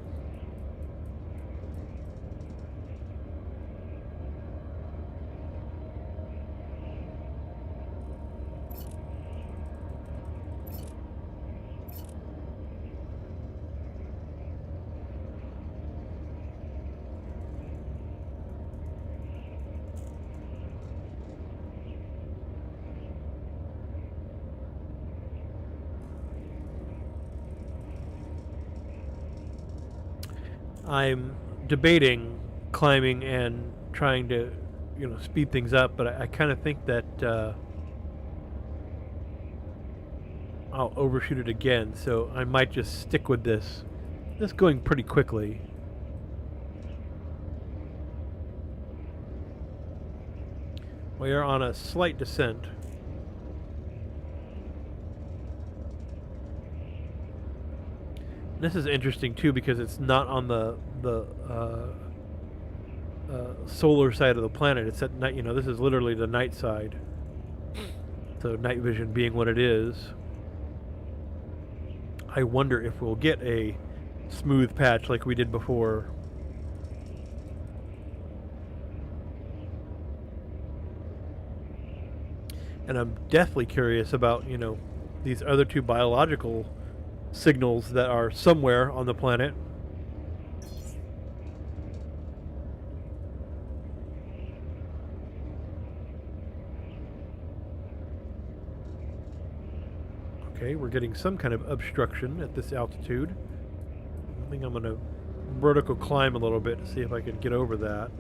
I'm debating climbing and trying to, speed things up, but I kind of think that I'll overshoot it again, so I might just stick with this. This going pretty quickly. We are on a slight descent. This is interesting too because it's not on the solar side of the planet. It's at night. This is literally the night side. So night vision being what it is, I wonder if we'll get a smooth patch like we did before. And I'm deathly curious about, these other two biological signals that are somewhere on the planet. Okay, we're getting some kind of obstruction at this altitude. I think I'm going to vertical climb a little bit to see if I can get over that.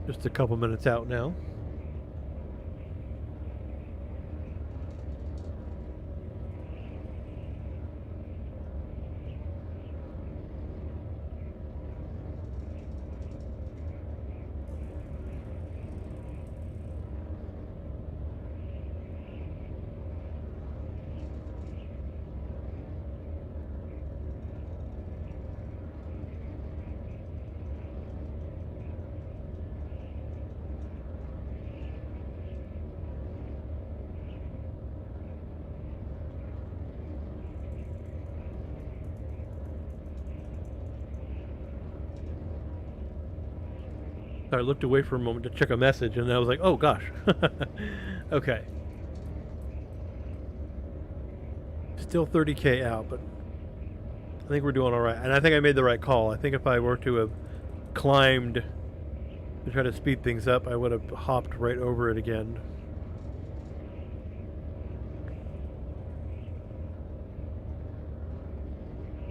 Just a couple minutes out now. I looked away for a moment to check a message, and I was like, oh gosh. Okay. Still 30K out, but I think we're doing all right. And I think I made the right call. I think if I were to have climbed to try to speed things up, I would have hopped right over it again.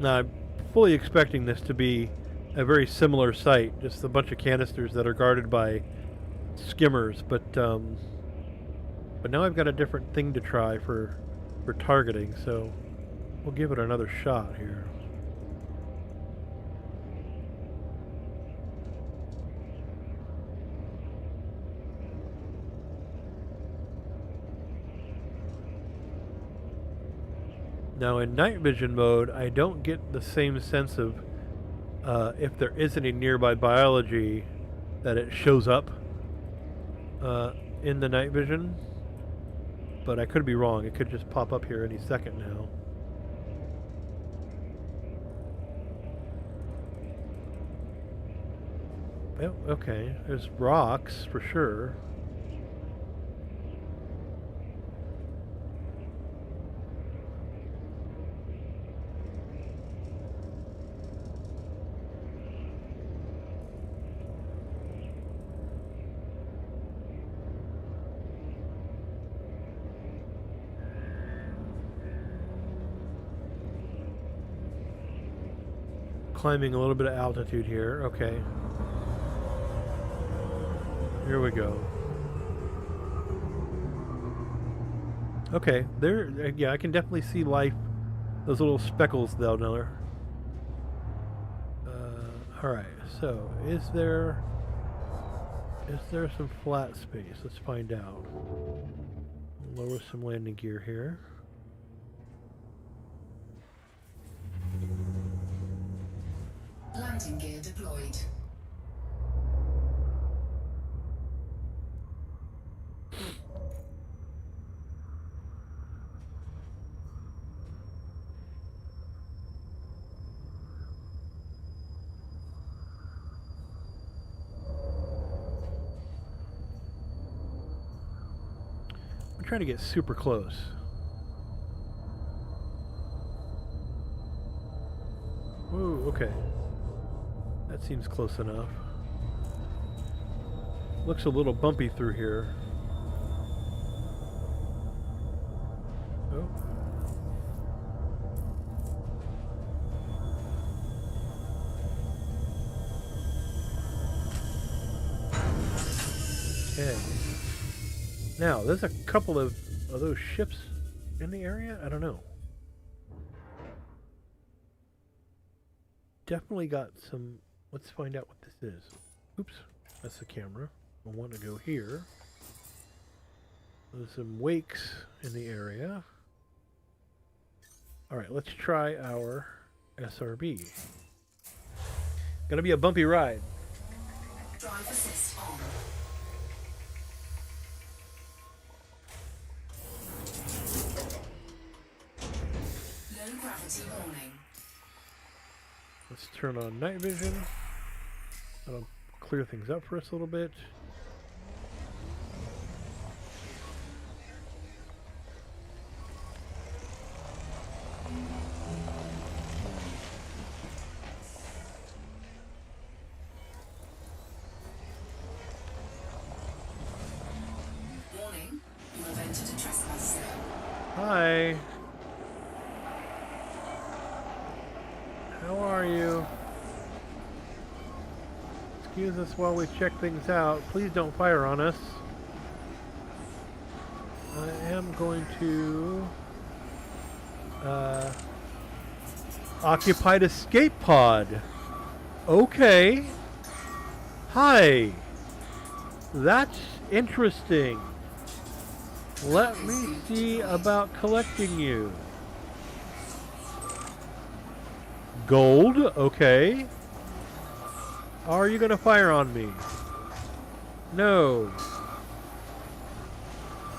Now, I'm fully expecting this to be a very similar site, just a bunch of canisters that are guarded by skimmers, but now I've got a different thing to try for targeting, so we'll give it another shot here. Now in night vision mode, I don't get the same sense of if there is any nearby biology that it shows up in the night vision, but I could be wrong. It could just pop up here any second now. Oh, okay, there's rocks for sure. Climbing a little bit of altitude here. Okay. Here we go. Okay, there. Yeah, I can definitely see life. Those little speckles down there. All right. So, is there some flat space? Let's find out. Lower some landing gear here. Landing gear deployed. I'm trying to get super close. Ooh, okay. That seems close enough. Looks a little bumpy through here. Oh. Okay. Now, there's a couple of those ships in the area? I don't know. Definitely got some... Let's find out what this is. Oops, that's the camera. I want to go here. There's some wakes in the area. Alright, let's try our SRB. Gonna be a bumpy ride. Drive assist on. Low gravity warning. Let's turn on night vision. That'll clear things up for us a little bit. Warning, you have entered a trespass zone. Hi. How are you? Excuse us while we check things out. Please don't fire on us. I am going to occupied escape pod. Okay. Hi. That's interesting. Let me see about collecting you. Gold, okay. Are you gonna fire on me? No.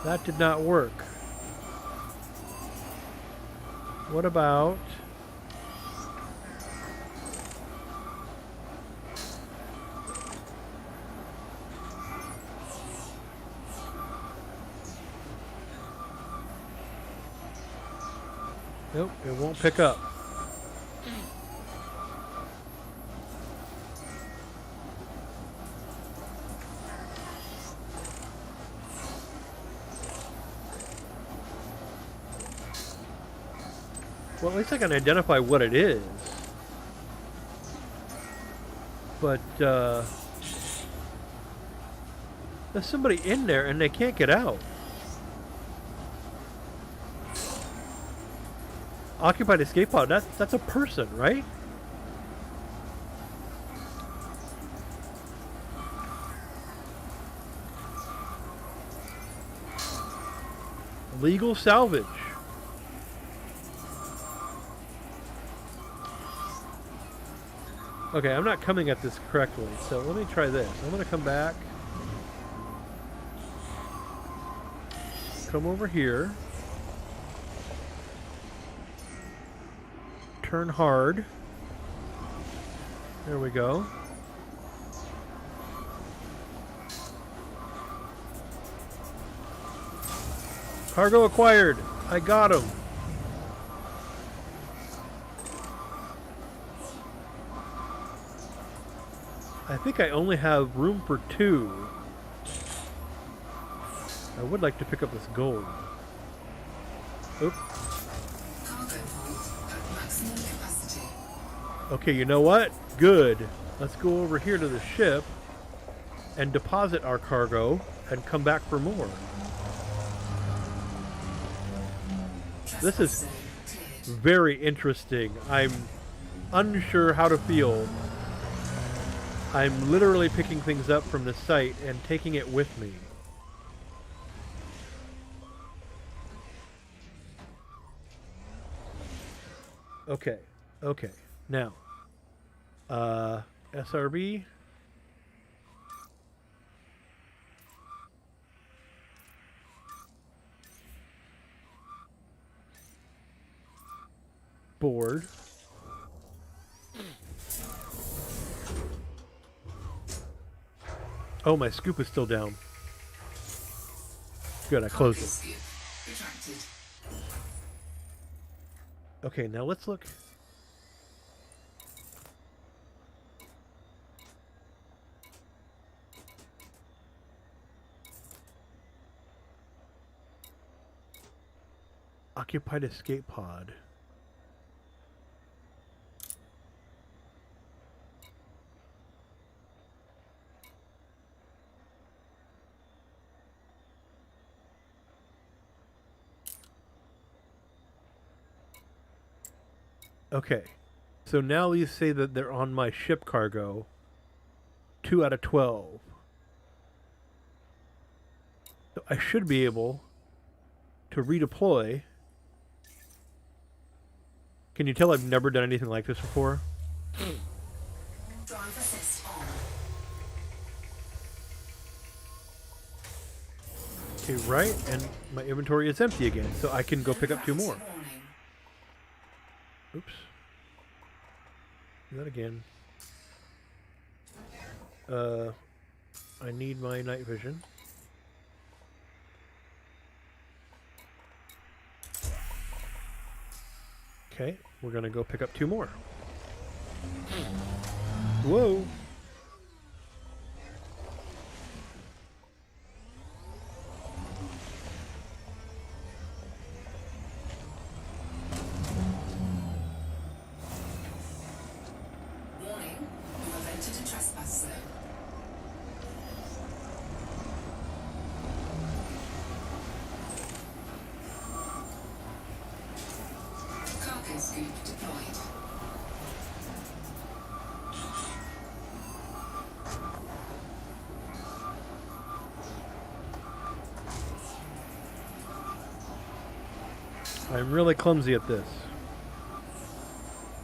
That did not work. What about... Nope, it won't pick up. Well, at least I can identify what it is. But, there's somebody in there and they can't get out. Occupied escape pod, that's a person, right? Legal salvage. Okay, I'm not coming at this correctly, so let me try this. I'm going to come back. Come over here. Turn hard. There we go. Cargo acquired. I got him. I think I only have room for 2. I would like to pick up this gold. Oop. Cargo hold at maximum capacity. Okay, you know what? Good. Let's go over here to the ship. and deposit our cargo and come back for more. This is Trespass zone cleared. very interesting. I'm unsure how to feel. I'm literally picking things up from the site and taking it with me. Okay. Okay. Now, SRB. Board. Oh, my scoop is still down. Good, I closed Cargo it. scoop retracted. Okay, now let's look. Occupied escape pod. Okay, so now these say that they're on my ship cargo. 2 out of 12. So I should be able to redeploy. Can you tell I've never done anything like this before? Drive assist on. Okay, right, and my inventory is empty again, so I can go pick up 2 more. Gravity warning. Oops. Do that again. I need my night vision. Okay, we're gonna go pick up 2 more. Whoa! Warning, you have entered a trespass zone. Cargo scoop deployed. I'm really clumsy at this.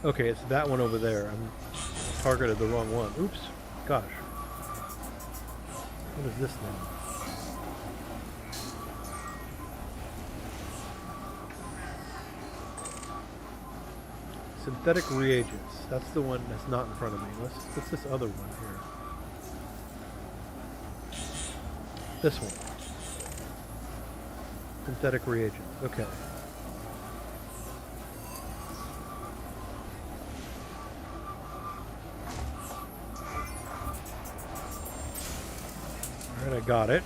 Okay, it's that one over there. I'm targeted the wrong one. Oops. Gosh. What is this now? Synthetic reagents. That's the one that's not in front of me. What's this other one here? This one. Synthetic reagents. Okay. Alright, I got it.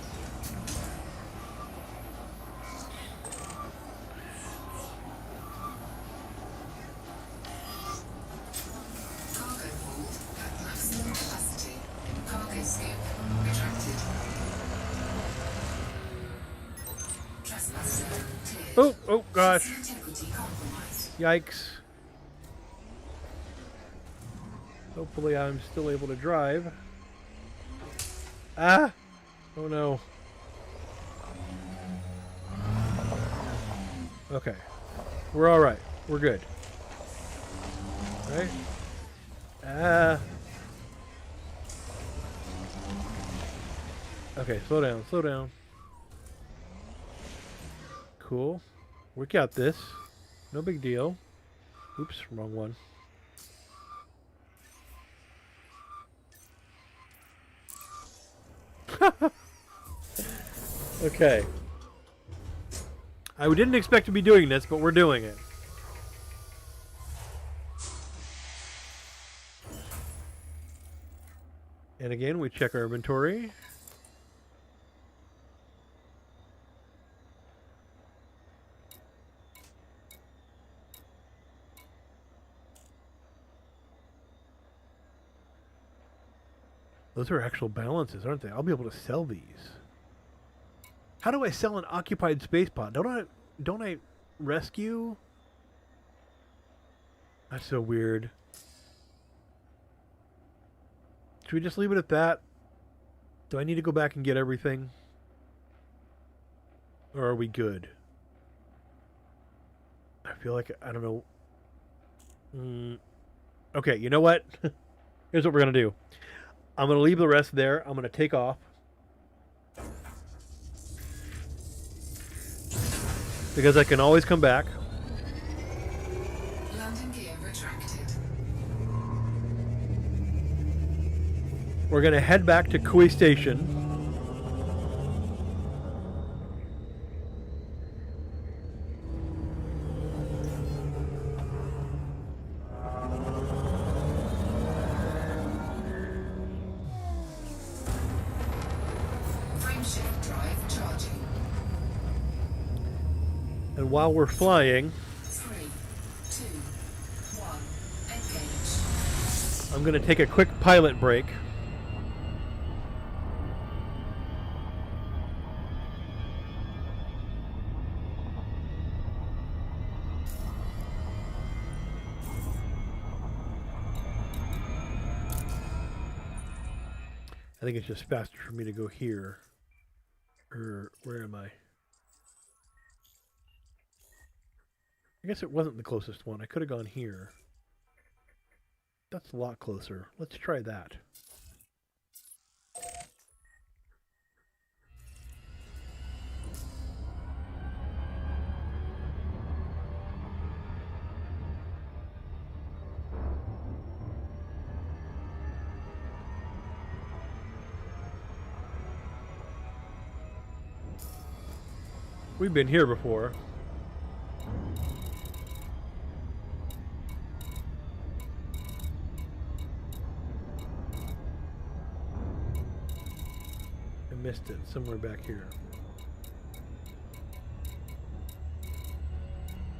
Cargo hold at maximum capacity. Cargo scoop retracted. Trespass zone cleared. Oh gosh. Chassis integrity compromised. Yikes. Hopefully I'm still able to drive. Ah! Oh no. Okay. We're alright. We're good. Right? Ah. Okay, slow down, slow down. Cool. We got this. No big deal. Oops, wrong one. Okay. I didn't expect to be doing this, but we're doing it. And again, we check our inventory. Those are actual balances, aren't they? I'll be able to sell these. How do I sell an occupied space pod? Don't I rescue? That's so weird. Should we just leave it at that? Do I need to go back and get everything? Or are we good? I feel like, I don't know. Okay, you know what? Here's what we're going to do. I'm going to leave the rest there. I'm going to take off. Because I can always come back. Landing gear retracted. We're going to head back to Kui Station. Frameshift drive charging. And while we're flying, 3, 2, 1. Engage. I'm going to take a quick pilot break. I think it's just faster for me to go here. Or where am I? I guess it wasn't the closest one. I could have gone here. That's a lot closer. Let's try that. We've been here before. I missed it somewhere back here.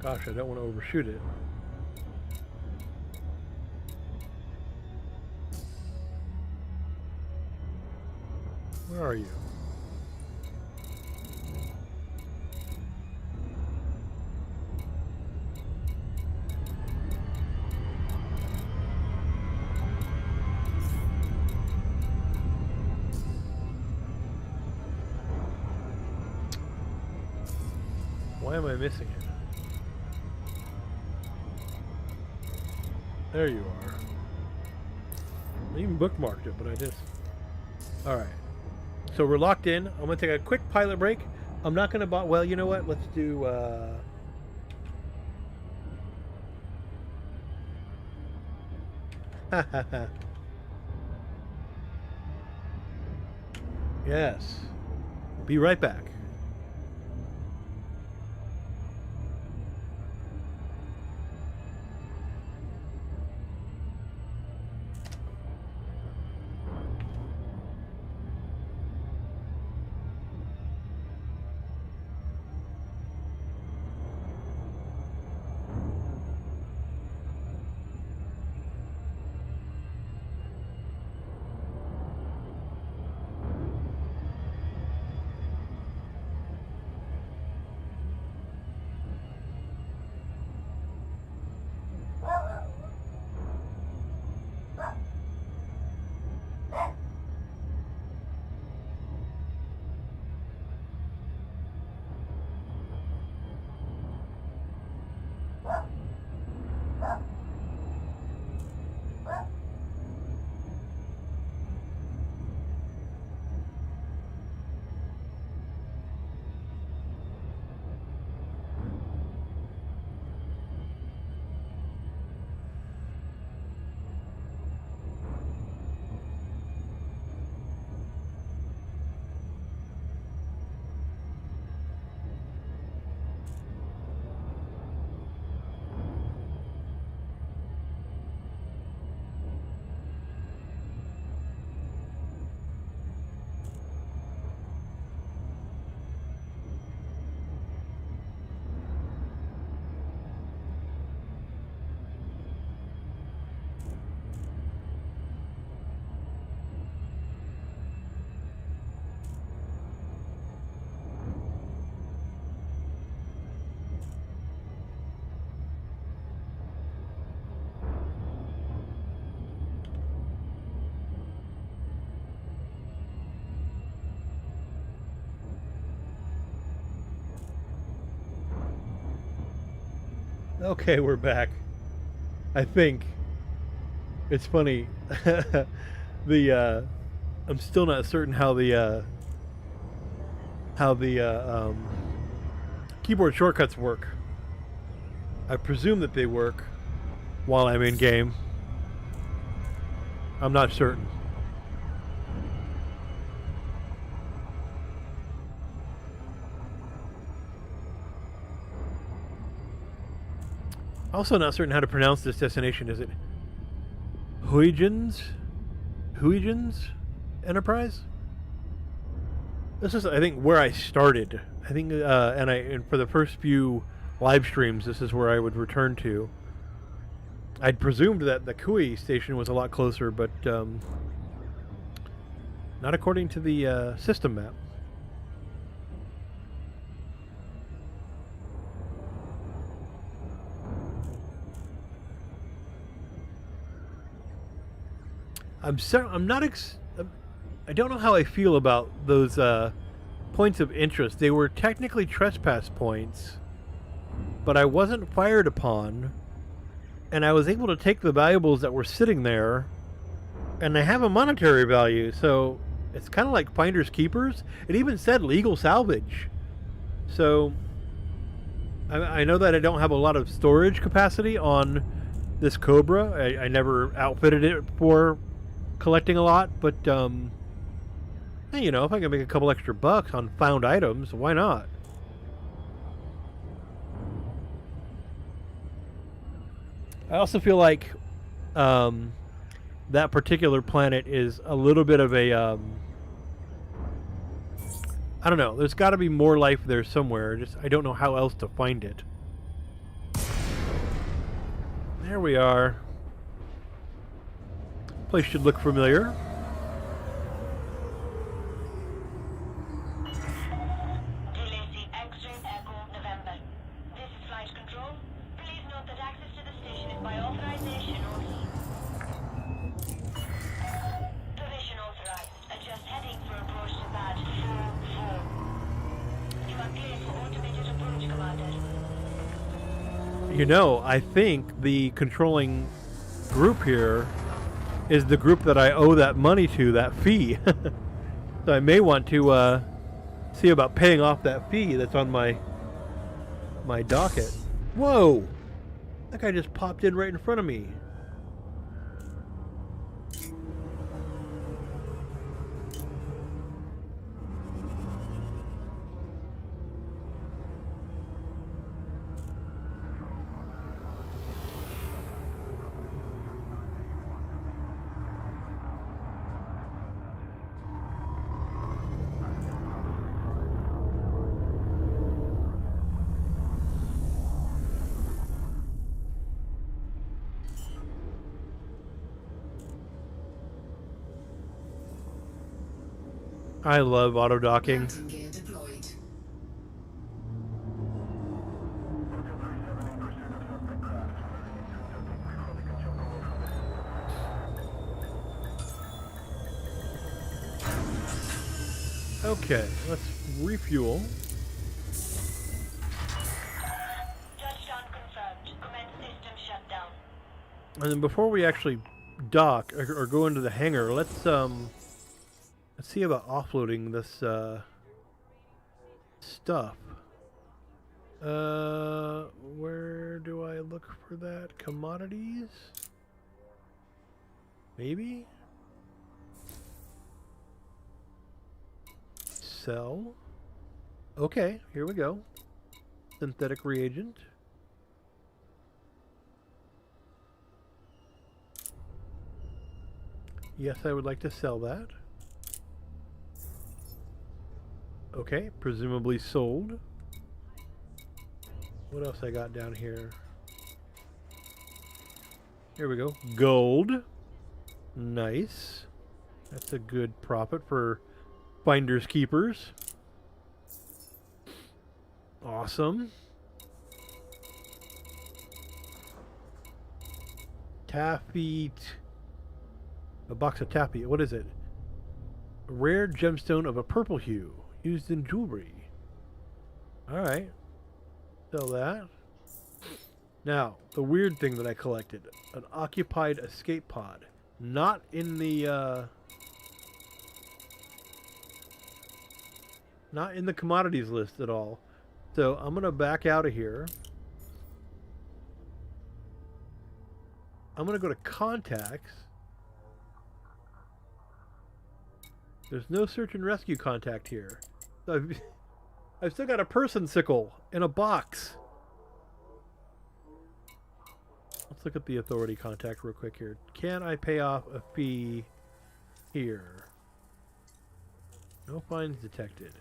Gosh, I don't want to overshoot it. Where are you? Why am I missing it? There you are. I even bookmarked it, but I just... Alright. So we're locked in. I'm going to take a quick pilot break. I'm not going to... Well, you know what? Let's do... Yes. Be right back. Okay, we're back. I think it's funny. I'm still not certain how the keyboard shortcuts work. I presume that they work while I'm in game. I'm not certain. Also not certain how to pronounce this destination. Is it Huygens Enterprise? This is, I think, where I started. I think, and for the first few live streams, this is where I would return to. I'd presumed that the Kui station was a lot closer, but not according to the system map. I'm not. I don't know how I feel about those points of interest. They were technically trespass points, but I wasn't fired upon, and I was able to take the valuables that were sitting there, and they have a monetary value. So it's kind of like finders keepers. It even said legal salvage. So I know that I don't have a lot of storage capacity on this Cobra. I never outfitted it for collecting a lot, but hey, you know, if I can make a couple extra bucks on found items, why not? I also feel like that particular planet is a little bit of a I don't know, there's got to be more life there somewhere. Just I don't know how else to find it. There we are. Place should look familiar. Odyssey X-ray Echo November. This is flight control. Please note that access to the station is by authorization only. Provision authorized. Adjust heading for approach to pad 4-4. You are cleared for automated approach, Commander. You know, I think the controlling group here is the group that I owe that money to, that fee. So I may want to see about paying off that fee that's on my docket. Whoa! That guy just popped in right in front of me. I love auto docking. Landing gear deployed. Okay, let's refuel. Touchdown confirmed. Commence system shutdown. And then before we actually dock or go into the hangar, let's see about offloading this stuff. Where do I look for that? Commodities? Maybe? Sell. Okay, here we go. Synthetic reagent. Yes, I would like to sell that. Okay, presumably sold. What else I got down here? Here we go. Gold. Nice. That's a good profit for finders keepers. Awesome. Taffy. A box of taffy. What is it? A rare gemstone of a purple hue. Used in jewelry. Alright. Sell that. Now, the weird thing that I collected, an occupied escape pod. Not in the commodities list at all. So I'm gonna back out of here. I'm gonna go to contacts. There's no search and rescue contact here. So I've still got a person sickle in a box. Let's look at the authority contact real quick here. Can I pay off a fee here? No fines detected.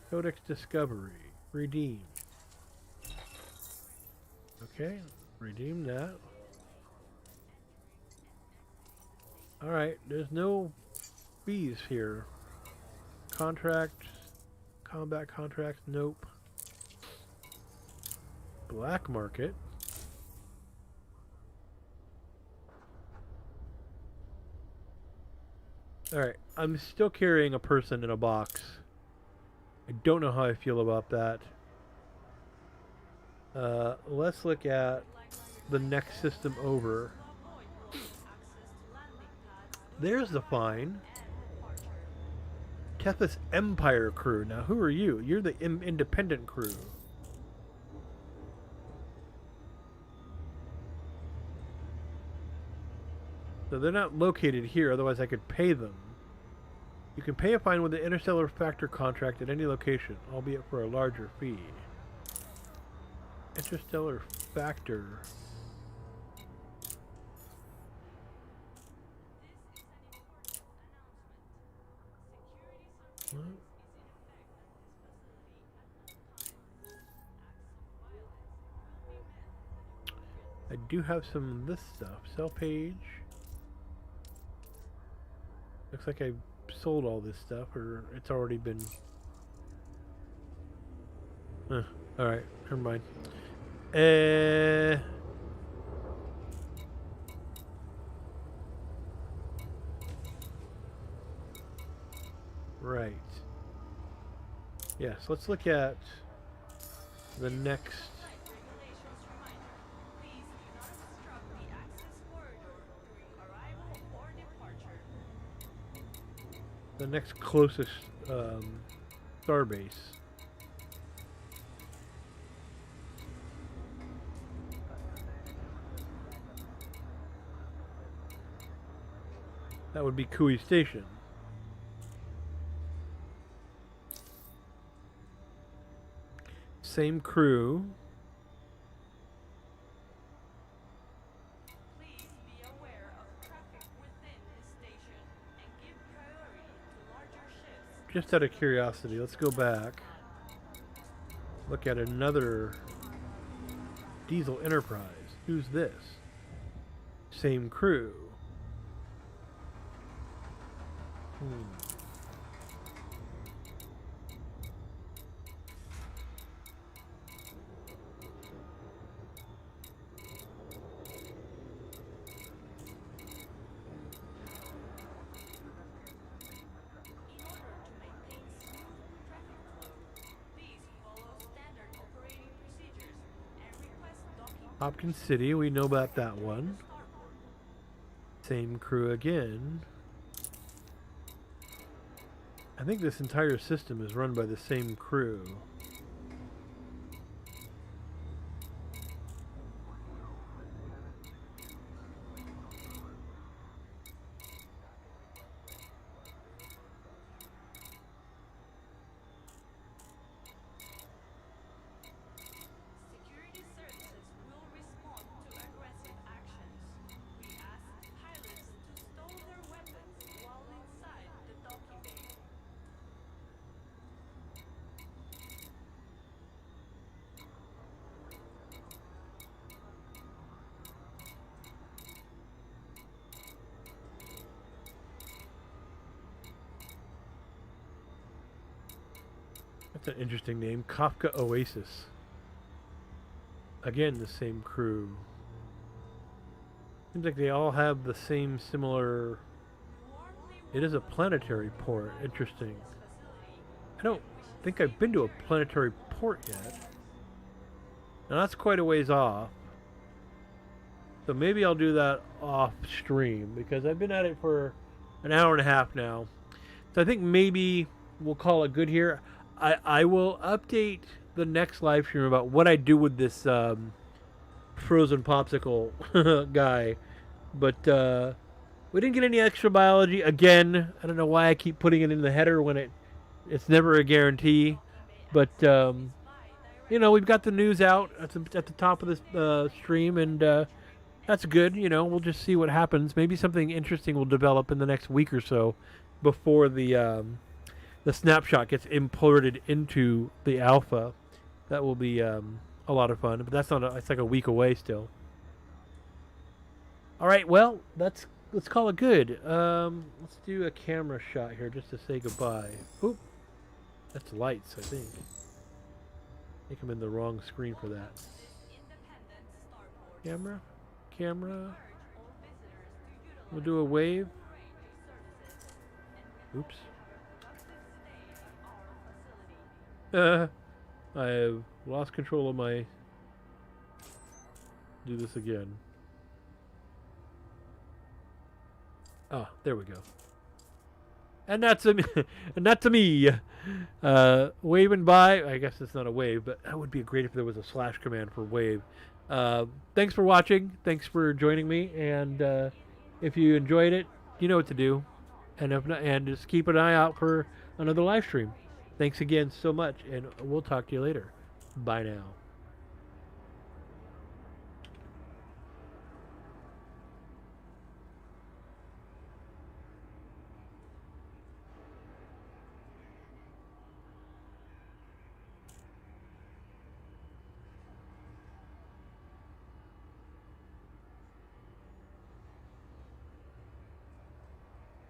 Codex Discovery. Redeem. Okay, redeem that. Alright, there's no fees here. Contract, combat contracts, nope. Black market. Alright, I'm still carrying a person in a box. I don't know how I feel about that. Let's look at the next system over. There's the fine. Tethys Empire crew. Now, who are you? You're the independent crew. So they're not located here, otherwise I could pay them. You can pay a fine with the interstellar factor contract at any location, albeit for a larger fee. Interstellar factor. What? I do have some of this stuff. Sell page. Looks like I sold all this stuff, or it's already been... alright, never mind. Right. Yes, let's look at the next... the next closest star base. That would be Kui Station. Same crew. Please be aware of traffic within the station and give priority to larger ships. Just out of curiosity, let's go back. Look at another Diesel Enterprise. Who's this? Same crew. Hopkins City, we know about that one. Same crew again. I think this entire system is run by the same crew. Security services will respond to aggressive actions. We ask pilots to stow their weapons while inside the docking bay. That's an interesting name. Kafka Oasis. Again, the same crew. Seems like they all have the same similar... It is a planetary port. Interesting. I don't think I've been to a planetary port yet. Now that's quite a ways off. So maybe I'll do that off stream because I've been at it for an hour and a half now. So I think maybe we'll call it good here. I will update the next live stream about what I do with this frozen popsicle guy. But we didn't get any extra biology. Again, I don't know why I keep putting it in the header when it's never a guarantee. But, you know, we've got the news out at the top of this stream, and that's good. You know, we'll just see what happens. Maybe something interesting will develop in the next week or so before the snapshot gets imported into the alpha. That will be a lot of fun, but that's not. It's like a week away still. All right, well, let's call it good. Let's do a camera shot here just to say goodbye. Oop, that's lights, I think. I think I'm in the wrong screen for that. Camera. We'll do a wave. Oops. I have lost control of my... Do this again. Ah, there we go. And that's a and that's a me. Waving by. I guess it's not a wave, but that would be great if there was a slash command for wave. Thanks for watching. Thanks for joining me. And if you enjoyed it, you know what to do. And if not, and just keep an eye out for another live stream. Thanks again so much, and we'll talk to you later. Bye now.